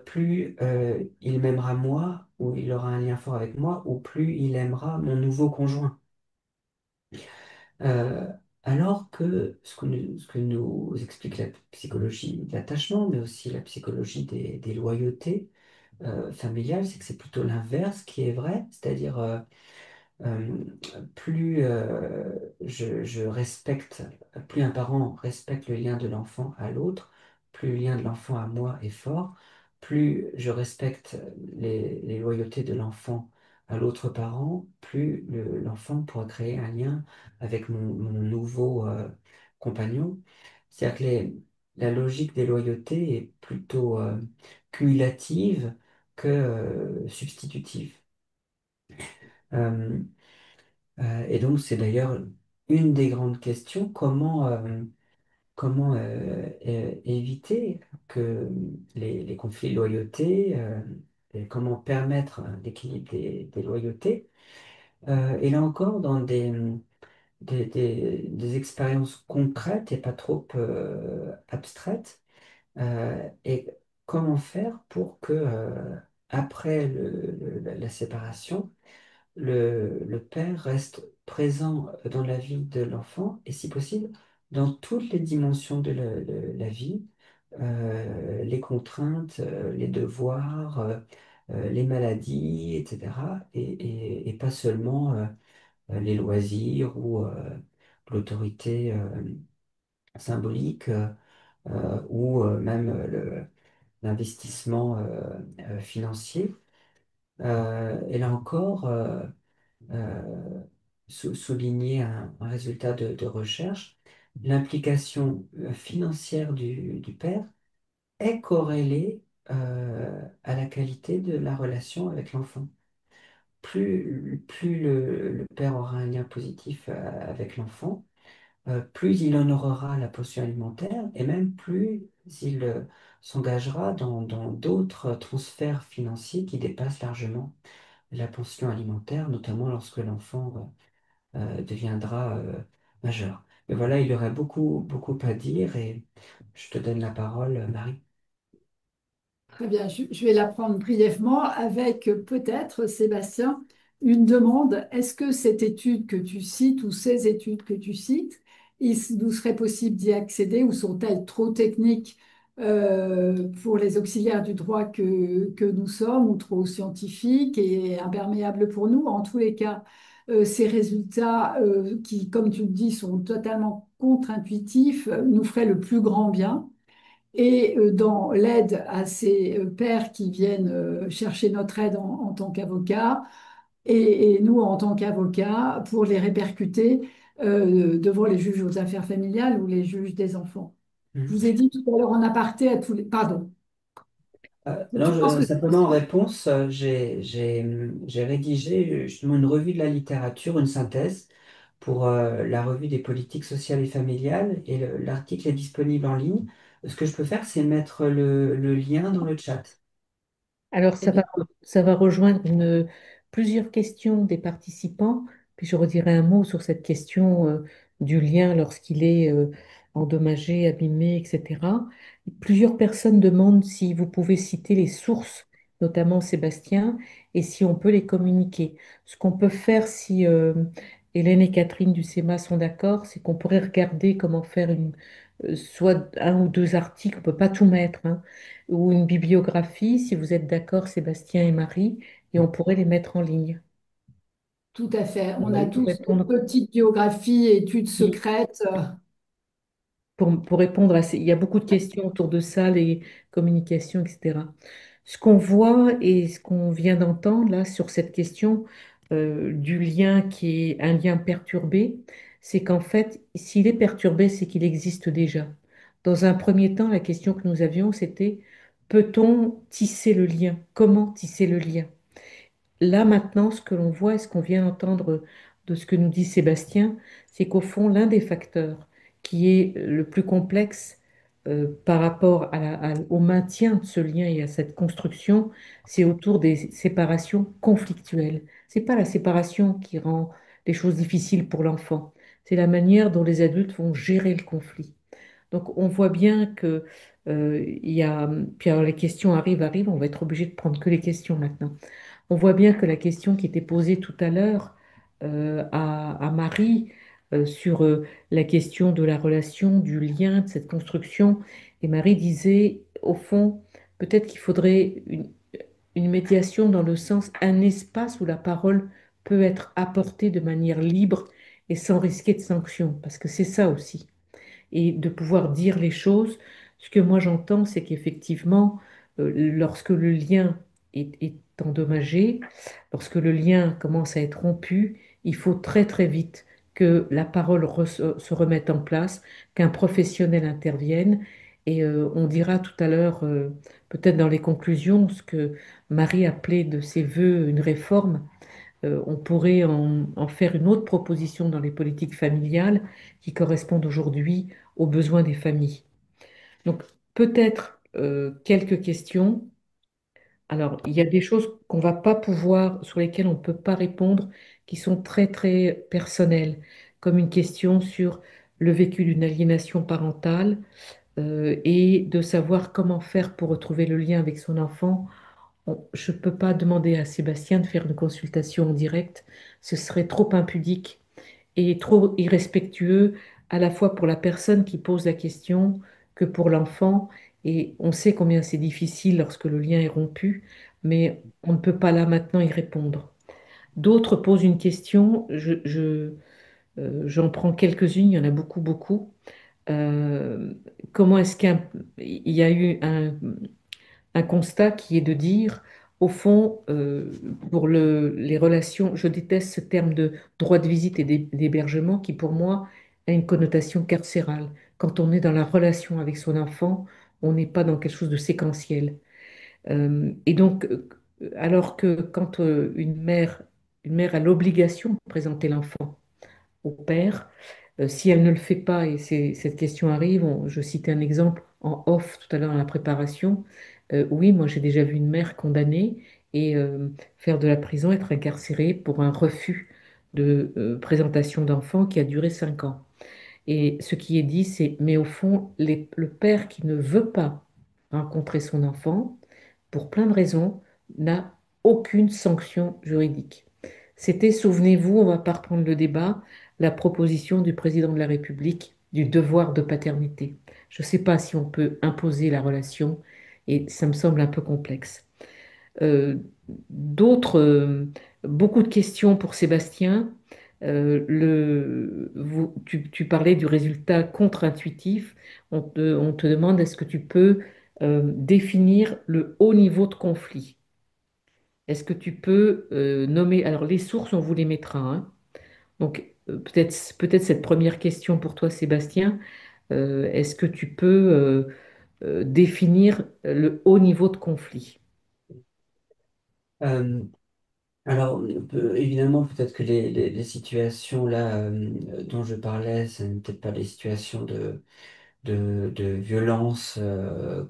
plus il m'aimera moi, ou il aura un lien fort avec moi, ou plus il aimera mon nouveau conjoint. Euh, Alors que ce que nous explique la psychologie de l'attachement, mais aussi la psychologie des loyautés familiales, c'est que c'est plutôt l'inverse qui est vrai, c'est-à-dire euh, plus je respecte, plus un parent respecte le lien de l'enfant à l'autre, plus le lien de l'enfant à moi est fort, plus je respecte les loyautés de l'enfant à l'autre parent, plus l'enfant pourra créer un lien avec mon nouveau compagnon. C'est-à-dire que la logique des loyautés est plutôt cumulative que substitutive. Euh, et donc, c'est d'ailleurs une des grandes questions, comment éviter que les conflits de loyauté, et comment permettre l'équilibre des loyautés. Et là encore, dans des expériences concrètes et pas trop abstraites, et comment faire pour que, après la séparation, le père reste présent dans la vie de l'enfant et si possible dans toutes les dimensions de la vie, les contraintes, les devoirs, les maladies, etc. Et pas seulement les loisirs ou l'autorité symbolique ou même l'investissement financier. Et là encore, euh, souligner un résultat de recherche, l'implication financière du père est corrélée à la qualité de la relation avec l'enfant. Plus le père aura un lien positif avec l'enfant, plus il honorera la portion alimentaire et même plus il s'engagera dans d'autres transferts financiers qui dépassent largement la pension alimentaire, notamment lorsque l'enfant deviendra majeur. Mais voilà, il y aurait beaucoup à dire et je te donne la parole, Marie. Très bien, je vais la prendre brièvement avec peut-être, Sébastien, une demande. Est-ce que cette étude que tu cites ou ces études que tu cites, il nous serait possible d'y accéder ou sont-elles trop techniques pour les auxiliaires du droit que nous sommes ou trop scientifiques et imperméables pour nous? En tous les cas, ces résultats qui, comme tu le dis, sont totalement contre-intuitifs, nous feraient le plus grand bien et dans l'aide à ces pairs qui viennent chercher notre aide en tant qu'avocats et nous en tant qu'avocats pour les répercuter devant les juges aux affaires familiales ou les juges des enfants. Je Mhm. vous ai dit tout à l'heure en aparté à tous les... Pardon. Non, Je pense que simplement en réponse, j'ai rédigé justement une revue de la littérature, une synthèse pour la revue des politiques sociales et familiales et l'article est disponible en ligne. Ce que je peux faire, c'est mettre le lien dans le chat. Alors, c'est bien. ça va rejoindre plusieurs questions des participants, puis je redirai un mot sur cette question du lien lorsqu'il est endommagé, abîmé, etc. Plusieurs personnes demandent si vous pouvez citer les sources, notamment Sébastien, et si on peut les communiquer. Ce qu'on peut faire, si Hélène et Catherine du SEMA sont d'accord, c'est qu'on pourrait regarder comment faire soit un ou deux articles, on ne peut pas tout mettre, hein, ou une bibliographie, si vous êtes d'accord, Sébastien et Marie, et on pourrait les mettre en ligne. Tout à fait. On a Oui. Pour tous nos répondre, petites biographies, études oui, secrètes. pour répondre à il y a beaucoup de questions autour de ça, les communications, etc. Ce qu'on voit et ce qu'on vient d'entendre là sur cette question du lien qui est un lien perturbé, c'est qu'en fait, s'il est perturbé, c'est qu'il existe déjà. Dans un premier temps, la question que nous avions, c'était peut-on tisser le lien? Comment tisser le lien? Là, maintenant, ce que l'on voit et ce qu'on vient d'entendre de ce que nous dit Sébastien, c'est qu'au fond, l'un des facteurs qui est le plus complexe par rapport au maintien de ce lien et à cette construction, c'est autour des séparations conflictuelles. C'est pas la séparation qui rend les choses difficiles pour l'enfant, c'est la manière dont les adultes vont gérer le conflit. Donc, on voit bien que il y a, puis alors les questions arrivent, on va être obligé de prendre que les questions maintenant. On voit bien que la question qui était posée tout à l'heure à Marie sur la question de la relation, du lien, de cette construction, et Marie disait, au fond, peut-être qu'il faudrait une médiation dans le sens un espace où la parole peut être apportée de manière libre et sans risquer de sanction, parce que c'est ça aussi et de pouvoir dire les choses. Ce que moi j'entends, c'est qu'effectivement, lorsque le lien est endommagé, lorsque le lien commence à être rompu, il faut très très vite que la parole se remette en place, qu'un professionnel intervienne. Et on dira tout à l'heure, peut-être dans les conclusions, ce que Marie appelait de ses voeux une réforme. On pourrait en faire une autre proposition dans les politiques familiales qui correspondent aujourd'hui aux besoins des familles. Donc, peut-être quelques questions. Alors, il y a des choses qu'on va pas pouvoir, sur lesquelles on ne peut pas répondre, qui sont très, très personnelles, comme une question sur le vécu d'une aliénation parentale et de savoir comment faire pour retrouver le lien avec son enfant. Je ne peux pas demander à Sébastien de faire une consultation en direct, ce serait trop impudique et trop irrespectueux à la fois pour la personne qui pose la question que pour l'enfant. Et on sait combien c'est difficile lorsque le lien est rompu, mais on ne peut pas là maintenant y répondre. D'autres posent une question, j'en prends quelques-unes, il y en a beaucoup, beaucoup. Euh, Comment est-ce qu'il y a eu un constat qui est de dire, au fond, pour les relations, je déteste ce terme de droit de visite et d'hébergement qui, pour moi, a une connotation carcérale. Quand on est dans la relation avec son enfant, on n'est pas dans quelque chose de séquentiel. Et donc, alors que quand une mère a l'obligation de présenter l'enfant au père, si elle ne le fait pas, et cette question arrive, je citais un exemple en off tout à l'heure dans la préparation, oui, moi j'ai déjà vu une mère condamnée et faire de la prison, être incarcérée pour un refus de présentation d'enfant qui a duré 5 ans. Et ce qui est dit, c'est, mais au fond, le père qui ne veut pas rencontrer son enfant, pour plein de raisons, n'a aucune sanction juridique. C'était, souvenez-vous, on ne va pas reprendre le débat, la proposition du président de la République du devoir de paternité. Je ne sais pas si on peut imposer la relation et ça me semble un peu complexe. Euh, d'autres, beaucoup de questions pour Sébastien. Tu parlais du résultat contre-intuitif. On te demande est-ce que tu peux définir le haut niveau de conflit? Est-ce que tu peux nommer... Alors les sources, on vous les mettra, hein. Donc peut-être cette première question pour toi, Sébastien. Est-ce que tu peux définir le haut niveau de conflit? Euh, alors, évidemment, peut-être que les situations là dont je parlais, ce n'étaient pas des situations de violence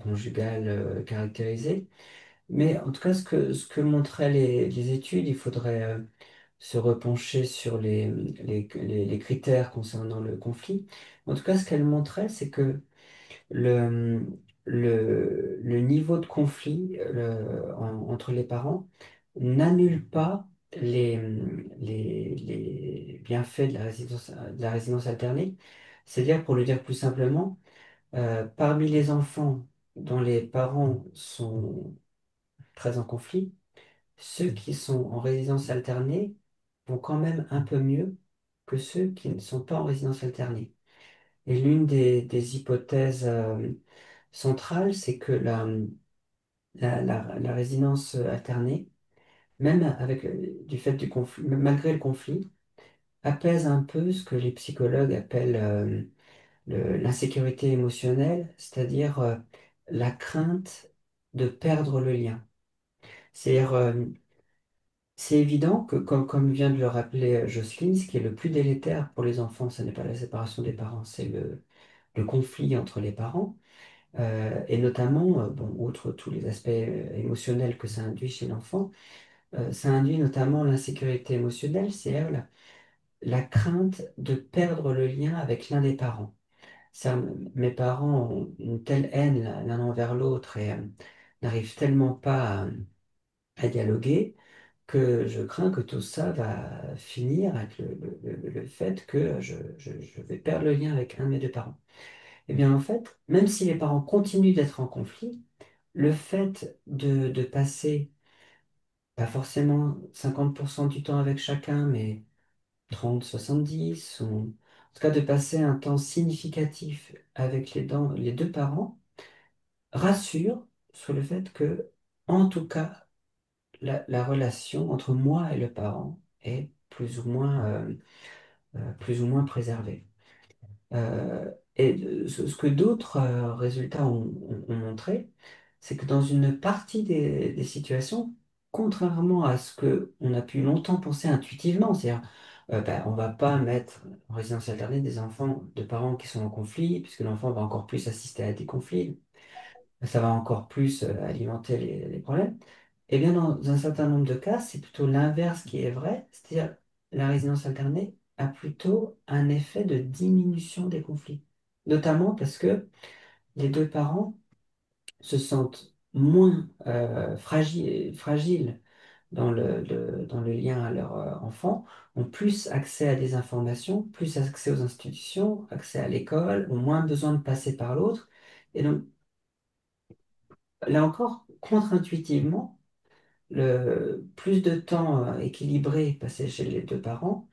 conjugale caractérisée. Mais en tout cas, ce que montraient les études, il faudrait se repencher sur les critères concernant le conflit. En tout cas, ce qu'elles montraient, c'est que le, le niveau de conflit entre les parents n'annule pas les bienfaits de la résidence alternée. C'est-à-dire, pour le dire plus simplement, parmi les enfants dont les parents sont très en conflit, ceux qui sont en résidence alternée vont quand même un peu mieux que ceux qui ne sont pas en résidence alternée. Et l'une des hypothèses centrales, c'est que la résidence alternée, même avec du fait du conflit, malgré le conflit, apaise un peu ce que les psychologues appellent l'insécurité émotionnelle, c'est-à-dire la crainte de perdre le lien. C'est-à-dire, c'est évident que, comme vient de le rappeler Jocelyne, ce qui est le plus délétère pour les enfants, ce n'est pas la séparation des parents, c'est le conflit entre les parents. Et notamment, bon, outre tous les aspects émotionnels que ça induit chez l'enfant, ça induit notamment l'insécurité émotionnelle, c'est-à-dire la crainte de perdre le lien avec l'un des parents. Mes parents ont une telle haine l'un envers l'autre et n'arrivent tellement pas à dialoguer que je crains que tout ça va finir avec le fait que je vais perdre le lien avec un de mes deux parents. Eh bien, en fait, même si les parents continuent d'être en conflit, le fait de passer, pas forcément 50% du temps avec chacun, mais 30, 70, ou en tout cas de passer un temps significatif avec les deux parents, rassure sur le fait que, en tout cas, la relation entre moi et le parent est plus ou moins préservée. Et ce que d'autres résultats ont montré, c'est que dans une partie des situations, contrairement à ce que on a pu longtemps penser intuitivement, c'est-à-dire ben, on va pas mettre en résidence alternée des enfants de parents qui sont en conflit, puisque l'enfant va encore plus assister à des conflits, ça va encore plus alimenter les problèmes. Eh bien, dans un certain nombre de cas, c'est plutôt l'inverse qui est vrai, c'est-à-dire la résidence alternée a plutôt un effet de diminution des conflits, notamment parce que les deux parents se sentent moins fragiles dans le lien à leur enfant, ont plus accès à des informations, plus accès aux institutions, accès à l'école, ont moins besoin de passer par l'autre. Et donc, là encore, contre-intuitivement, le plus de temps équilibré passé chez les deux parents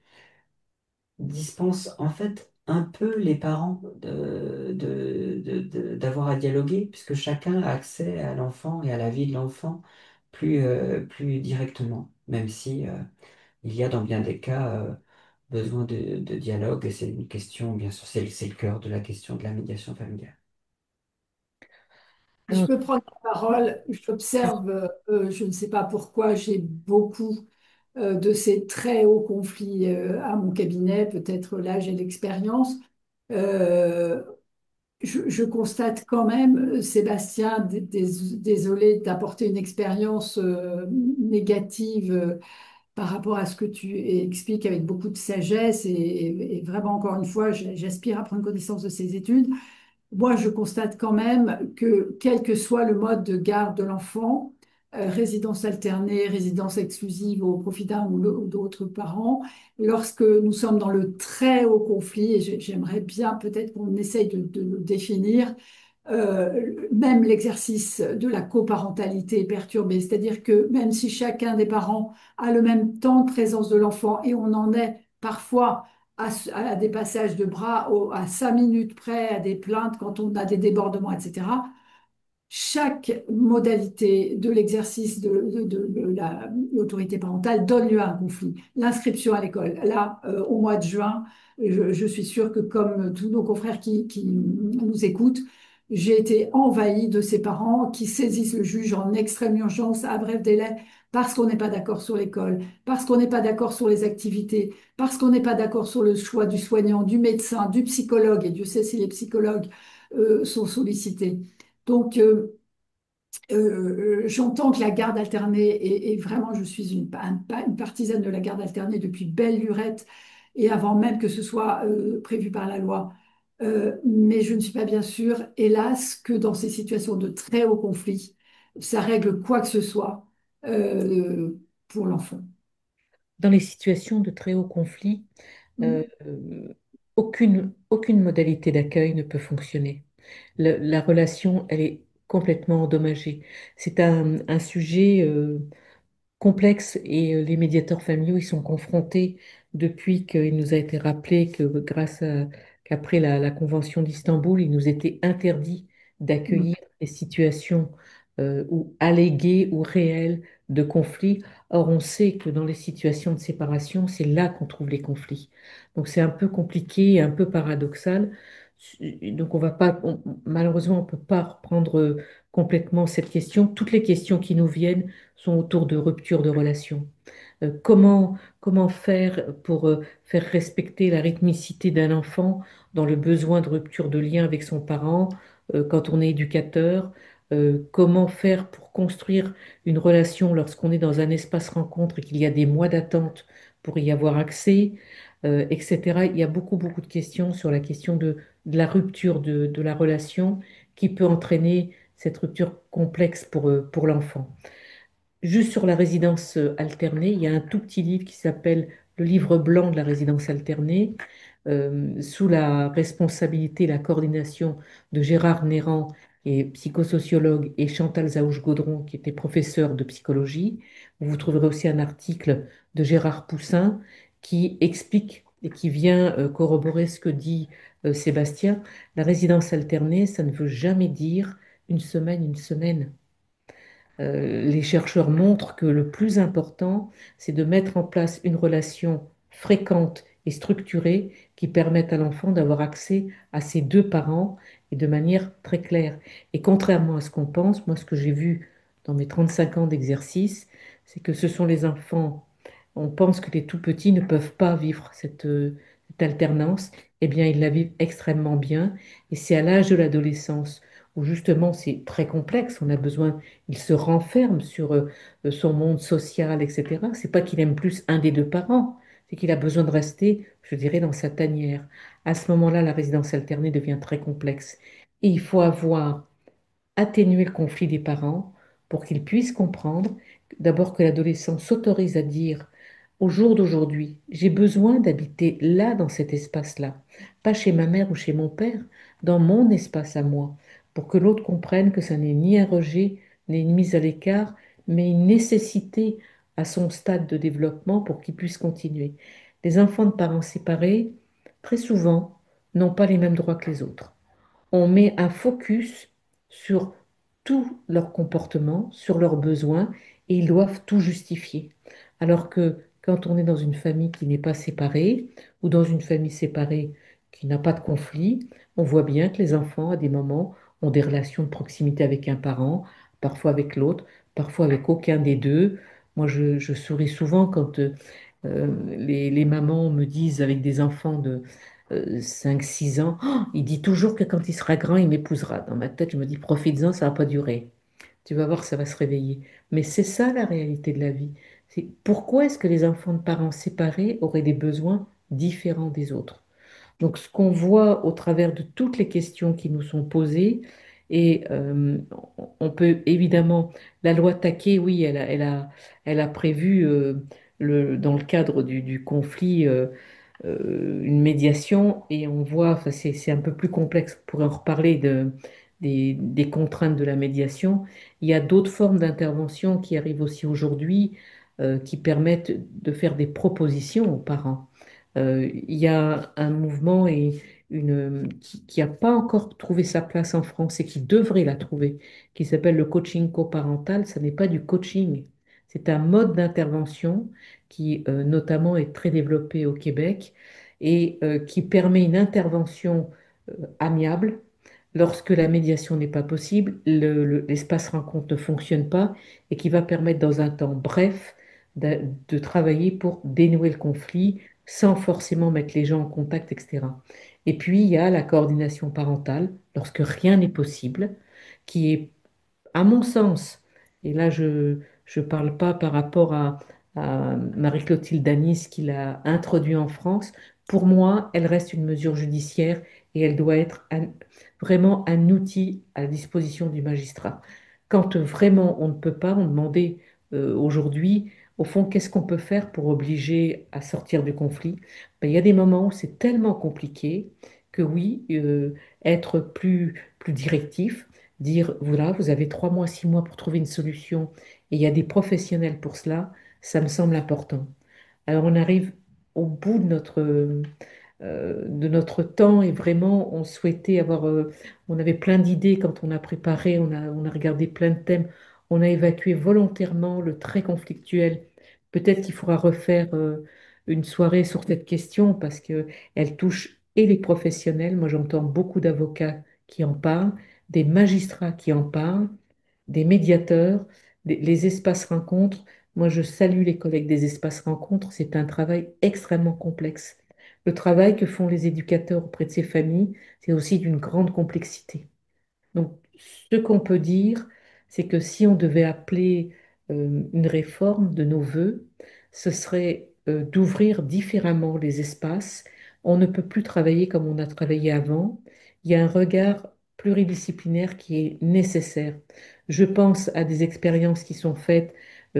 dispense en fait un peu les parents d'avoir à dialoguer, puisque chacun a accès à l'enfant et à la vie de l'enfant plus directement, même si il y a dans bien des cas besoin de dialogue, et c'est une question, bien sûr, c'est le cœur de la question de la médiation familiale. Je Alors, peux prendre la parole. J'observe, je ne sais pas pourquoi, j'ai beaucoup de ces très hauts conflits à mon cabinet, peut-être l'âge et l'expérience. Euh, je constate quand même, Sébastien, désolé d'apporter une expérience négative par rapport à ce que tu expliques avec beaucoup de sagesse et vraiment, encore une fois, j'aspire à prendre connaissance de ces études. Moi, je constate quand même que quel que soit le mode de garde de l'enfant, résidence alternée, résidence exclusive au profit d'un ou d'autres parents, lorsque nous sommes dans le très haut conflit, et j'aimerais bien peut-être qu'on essaye de le définir, même l'exercice de la coparentalité est perturbé, c'est-à-dire que même si chacun des parents a le même temps de présence de l'enfant, et on en est parfois à des passages de bras à 5 minutes près, à des plaintes quand on a des débordements, etc., chaque modalité de l'exercice de l'autorité parentale donne lieu à un conflit. L'inscription à l'école. Là, au mois de juin, je suis sûre que comme tous nos confrères qui nous écoutent, j'ai été envahie de ces parents qui saisissent le juge en extrême urgence à bref délai parce qu'on n'est pas d'accord sur l'école, parce qu'on n'est pas d'accord sur les activités, parce qu'on n'est pas d'accord sur le choix du soignant, du médecin, du psychologue, et Dieu sait si les psychologues sont sollicités. Donc, j'entends que la garde alternée, et vraiment, je suis une partisane de la garde alternée depuis belle lurette, et avant même que ce soit prévu par la loi. Mais je ne suis pas bien sûre, hélas, que dans ces situations de très haut conflit, ça règle quoi que ce soit euh, pour l'enfant. dans les situations de très haut conflit, Mm. aucune modalité d'accueil ne peut fonctionner. La relation, elle est complètement endommagée. C'est un sujet complexe et les médiateurs familiaux, ils sont confrontés depuis qu'il nous a été rappelé que qu'après la Convention d'Istanbul, il nous était interdit Mm. d'accueillir des situations ou alléguées ou réelles de conflits. Or, on sait que dans les situations de séparation, c'est là qu'on trouve les conflits. Donc, c'est un peu compliqué, un peu paradoxal. Donc, on va pas, malheureusement, on ne peut pas reprendre complètement cette question. Toutes les questions qui nous viennent sont autour de rupture de relation. Comment faire pour faire respecter la rythmicité d'un enfant dans le besoin de rupture de lien avec son parent quand on est éducateur? Comment faire pour construire une relation lorsqu'on est dans un espace rencontre et qu'il y a des mois d'attente pour y avoir accès, etc. Il y a beaucoup de questions sur la question de la rupture de la relation qui peut entraîner cette rupture complexe pour l'enfant. Juste sur la résidence alternée, il y a un tout petit livre qui s'appelle Le livre blanc de la résidence alternée, sous la responsabilité et la coordination de Gérard Néran, et psychosociologue, et Chantal Zaouche-Gaudron, qui était professeur de psychologie. Vous trouverez aussi un article de Gérard Poussin qui explique et qui vient corroborer ce que dit Sébastien. La résidence alternée, ça ne veut jamais dire une semaine. Les chercheurs montrent que le plus important, c'est de mettre en place une relation fréquente et structurée qui permette à l'enfant d'avoir accès à ses deux parents et de manière très claire. Et contrairement à ce qu'on pense, moi, ce que j'ai vu dans mes 35 ans d'exercice, c'est que ce sont les enfants, on pense que les tout petits ne peuvent pas vivre cette alternance, eh bien, ils la vivent extrêmement bien. Et c'est à l'âge de l'adolescence où justement c'est très complexe, on a besoin, il se renferme sur son monde social, etc. C'est pas qu'il aime plus un des deux parents, c'est qu'il a besoin de rester, je dirais, dans sa tanière. À ce moment-là, la résidence alternée devient très complexe. Et il faut avoir atténué le conflit des parents pour qu'ils puissent comprendre d'abord que l'adolescent s'autorise à dire au jour d'aujourd'hui, j'ai besoin d'habiter là, dans cet espace-là, pas chez ma mère ou chez mon père, dans mon espace à moi, pour que l'autre comprenne que ça n'est ni un rejet, ni une mise à l'écart, mais une nécessité à son stade de développement pour qu'il puisse continuer. Les enfants de parents séparés, très souvent, n'ont pas les mêmes droits que les autres. On met un focus sur tout leur comportement, sur leurs besoins, et ils doivent tout justifier. Alors que quand on est dans une famille qui n'est pas séparée, ou dans une famille séparée qui n'a pas de conflit, on voit bien que les enfants, à des moments, ont des relations de proximité avec un parent, parfois avec l'autre, parfois avec aucun des deux. Moi, je souris souvent quand les mamans me disent avec des enfants de 5-6 ans, oh, il dit toujours que quand il sera grand, il m'épousera. Dans ma tête, je me dis, profites-en, ça va pas durer. Tu vas voir, ça va se réveiller. Mais c'est ça la réalité de la vie. C'est pourquoi est-ce que les enfants de parents séparés auraient des besoins différents des autres? Donc, ce qu'on voit au travers de toutes les questions qui nous sont posées, et on peut évidemment, la loi Taquet, oui, elle a prévu, dans le cadre du conflit, une médiation, et on voit, enfin, c'est un peu plus complexe, on pourrait en reparler des contraintes de la médiation. Il y a d'autres formes d'intervention qui arrivent aussi aujourd'hui, qui permettent de faire des propositions aux parents. Il y a un mouvement qui n'a pas encore trouvé sa place en France et qui devrait la trouver, qui s'appelle le coaching coparental. Ce n'est pas du coaching, c'est un mode d'intervention qui notamment est très développé au Québec et qui permet une intervention amiable. Lorsque la médiation n'est pas possible, l'espace rencontre ne fonctionne pas et qui va permettre dans un temps bref de travailler pour dénouer le conflit sans forcément mettre les gens en contact, etc. Et puis, il y a la coordination parentale, lorsque rien n'est possible, qui est à mon sens, et là je ne parle pas par rapport à Marie-Clotilde Danis qui l'a introduit en France, pour moi, elle reste une mesure judiciaire et elle doit être vraiment un outil à la disposition du magistrat. Quand vraiment on ne peut pas, on demandait aujourd'hui, au fond, qu'est-ce qu'on peut faire pour obliger à sortir du conflit? Ben, il y a des moments où c'est tellement compliqué que oui, être plus directif, dire, voilà, vous avez 3 mois, 6 mois pour trouver une solution et il y a des professionnels pour cela, ça me semble important. Alors on arrive au bout de notre temps et vraiment on souhaitait avoir, on avait plein d'idées quand on a préparé, on a regardé plein de thèmes, on a évacué volontairement le très conflictuel. Peut-être qu'il faudra refaire une soirée sur cette question parce que elle touche et les professionnels, moi j'entends beaucoup d'avocats qui en parlent, des magistrats qui en parlent, des médiateurs, les espaces rencontres. Moi, je salue les collègues des espaces rencontres. C'est un travail extrêmement complexe. Le travail que font les éducateurs auprès de ces familles, c'est aussi d'une grande complexité. Donc, ce qu'on peut dire, c'est que si on devait appeler une réforme de nos voeux, ce serait d'ouvrir différemment les espaces. On ne peut plus travailler comme on a travaillé avant. Il y a un regard pluridisciplinaire qui est nécessaire. Je pense à des expériences qui sont faites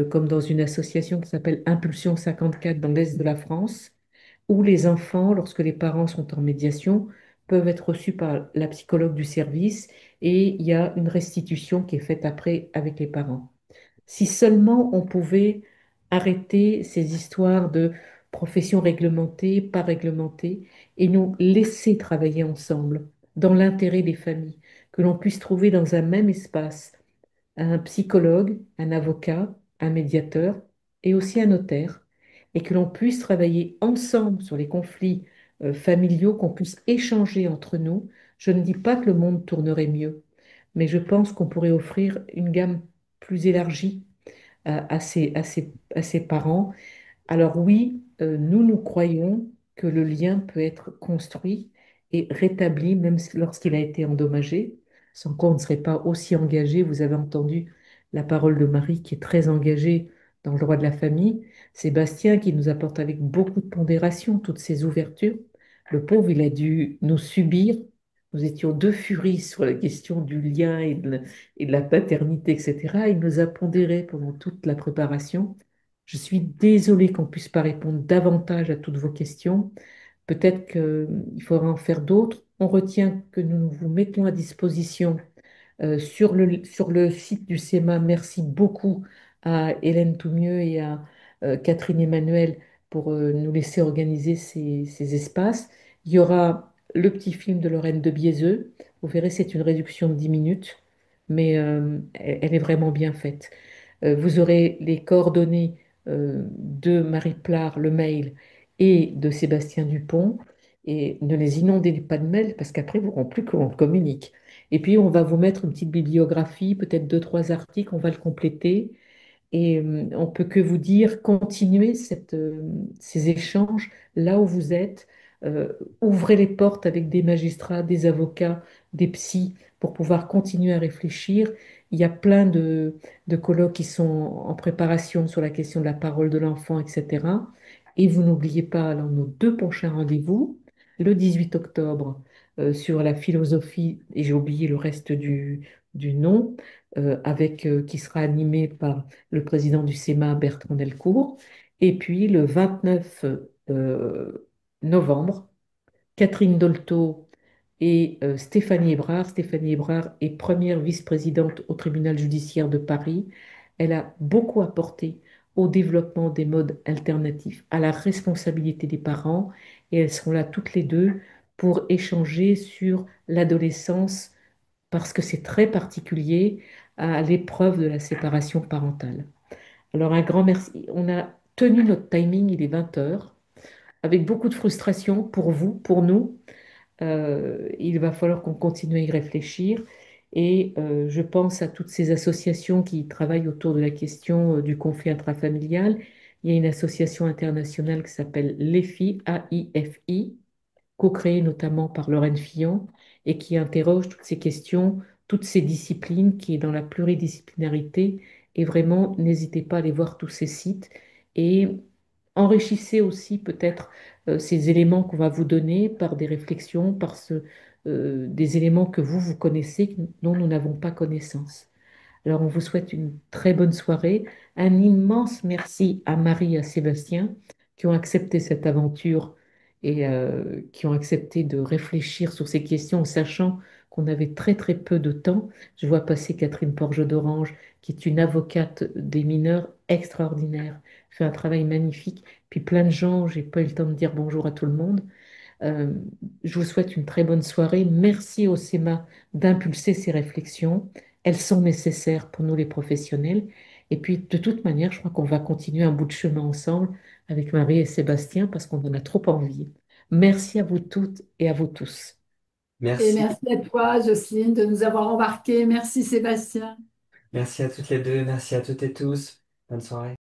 comme dans une association qui s'appelle Impulsion 54 dans l'Est de la France où les enfants, lorsque les parents sont en médiation, peuvent être reçus par la psychologue du service et il y a une restitution qui est faite après avec les parents. Si seulement on pouvait arrêter ces histoires de profession réglementée, pas réglementée, et nous laisser travailler ensemble dans l'intérêt des familles, que l'on puisse trouver dans un même espace un psychologue, un avocat, un médiateur et aussi un notaire, et que l'on puisse travailler ensemble sur les conflits familiaux, qu'on puisse échanger entre nous. Je ne dis pas que le monde tournerait mieux, mais je pense qu'on pourrait offrir une gamme plus élargie à ces parents. Alors oui, nous croyons que le lien peut être construit et rétabli, même lorsqu'il a été endommagé, sans quoi on ne serait pas aussi engagé. Vous avez entendu la parole de Marie qui est très engagée dans le droit de la famille. Sébastien qui nous apporte avec beaucoup de pondération toutes ces ouvertures. Le pauvre, il a dû nous subir. Nous étions deux furies sur la question du lien et de la paternité, etc. Il nous a pondéré pendant toute la préparation. Je suis désolée qu'on ne puisse pas répondre davantage à toutes vos questions. Peut-être qu'il faudra en faire d'autres. On retient que nous vous mettons à disposition sur le site du SEMA. Merci beaucoup à Hélène Toumieux et à Catherine Emmanuel pour nous laisser organiser ces espaces. Il y aura le petit film de Lorraine de Biezeux. Vous verrez, c'est une réduction de 10 minutes, mais elle est vraiment bien faite. Vous aurez les coordonnées de Marie Plard, le mail, et de Sébastien Dupont. Et ne les inondez pas de mails parce qu'après, vous n'aurez plus qu'on communique. Et puis, on va vous mettre une petite bibliographie, peut-être deux, trois articles, on va le compléter. Et on peut que vous dire, continuez ces échanges là où vous êtes. Ouvrez les portes avec des magistrats, des avocats, des psys pour pouvoir continuer à réfléchir. Il y a plein de colloques qui sont en préparation sur la question de la parole de l'enfant, etc. Et vous n'oubliez pas, alors, nos deux prochains rendez-vous, le 18 octobre, sur la philosophie, et j'ai oublié le reste du nom, qui sera animé par le président du SEMA, Bertrand Delcourt. Et puis le 29 novembre, Catherine Dolto et Stéphanie Hébrard. Stéphanie Hébrard est première vice-présidente au tribunal judiciaire de Paris. Elle a beaucoup apporté au développement des modes alternatifs, à la responsabilité des parents, et elles seront là toutes les deux pour échanger sur l'adolescence, parce que c'est très particulier à l'épreuve de la séparation parentale. Alors un grand merci. On a tenu notre timing, il est 20 heures, avec beaucoup de frustration pour vous, pour nous. Il va falloir qu'on continue à y réfléchir. Et je pense à toutes ces associations qui travaillent autour de la question du conflit intrafamilial. Il y a une association internationale qui s'appelle l'EFI, AIFI, co-créée notamment par Lorraine Fillon, et qui interroge toutes ces questions, toutes ces disciplines, qui est dans la pluridisciplinarité. Et vraiment, n'hésitez pas à aller voir tous ces sites et enrichissez aussi peut-être ces éléments qu'on va vous donner par des réflexions, des éléments que vous connaissez, dont nous n'avons pas connaissance. Alors, on vous souhaite une très bonne soirée. Un immense merci à Marie et à Sébastien qui ont accepté cette aventure et qui ont accepté de réfléchir sur ces questions en sachant qu'on avait très très peu de temps. Je vois passer Catherine Porge d'Orange, qui est une avocate des mineurs extraordinaire, fait un travail magnifique. Puis plein de gens, j'ai pas eu le temps de dire bonjour à tout le monde. Euh, je vous souhaite une très bonne soirée. Merci au SEMA d'impulser ces réflexions. Elles sont nécessaires pour nous les professionnels. Et puis, de toute manière, je crois qu'on va continuer un bout de chemin ensemble avec Marie et Sébastien parce qu'on en a trop envie. Merci à vous toutes et à vous tous. Et Merci. merci à toi, Jocelyne, de nous avoir embarqués. Merci, Sébastien. Merci à toutes les deux. Merci à toutes et tous. Bonne soirée.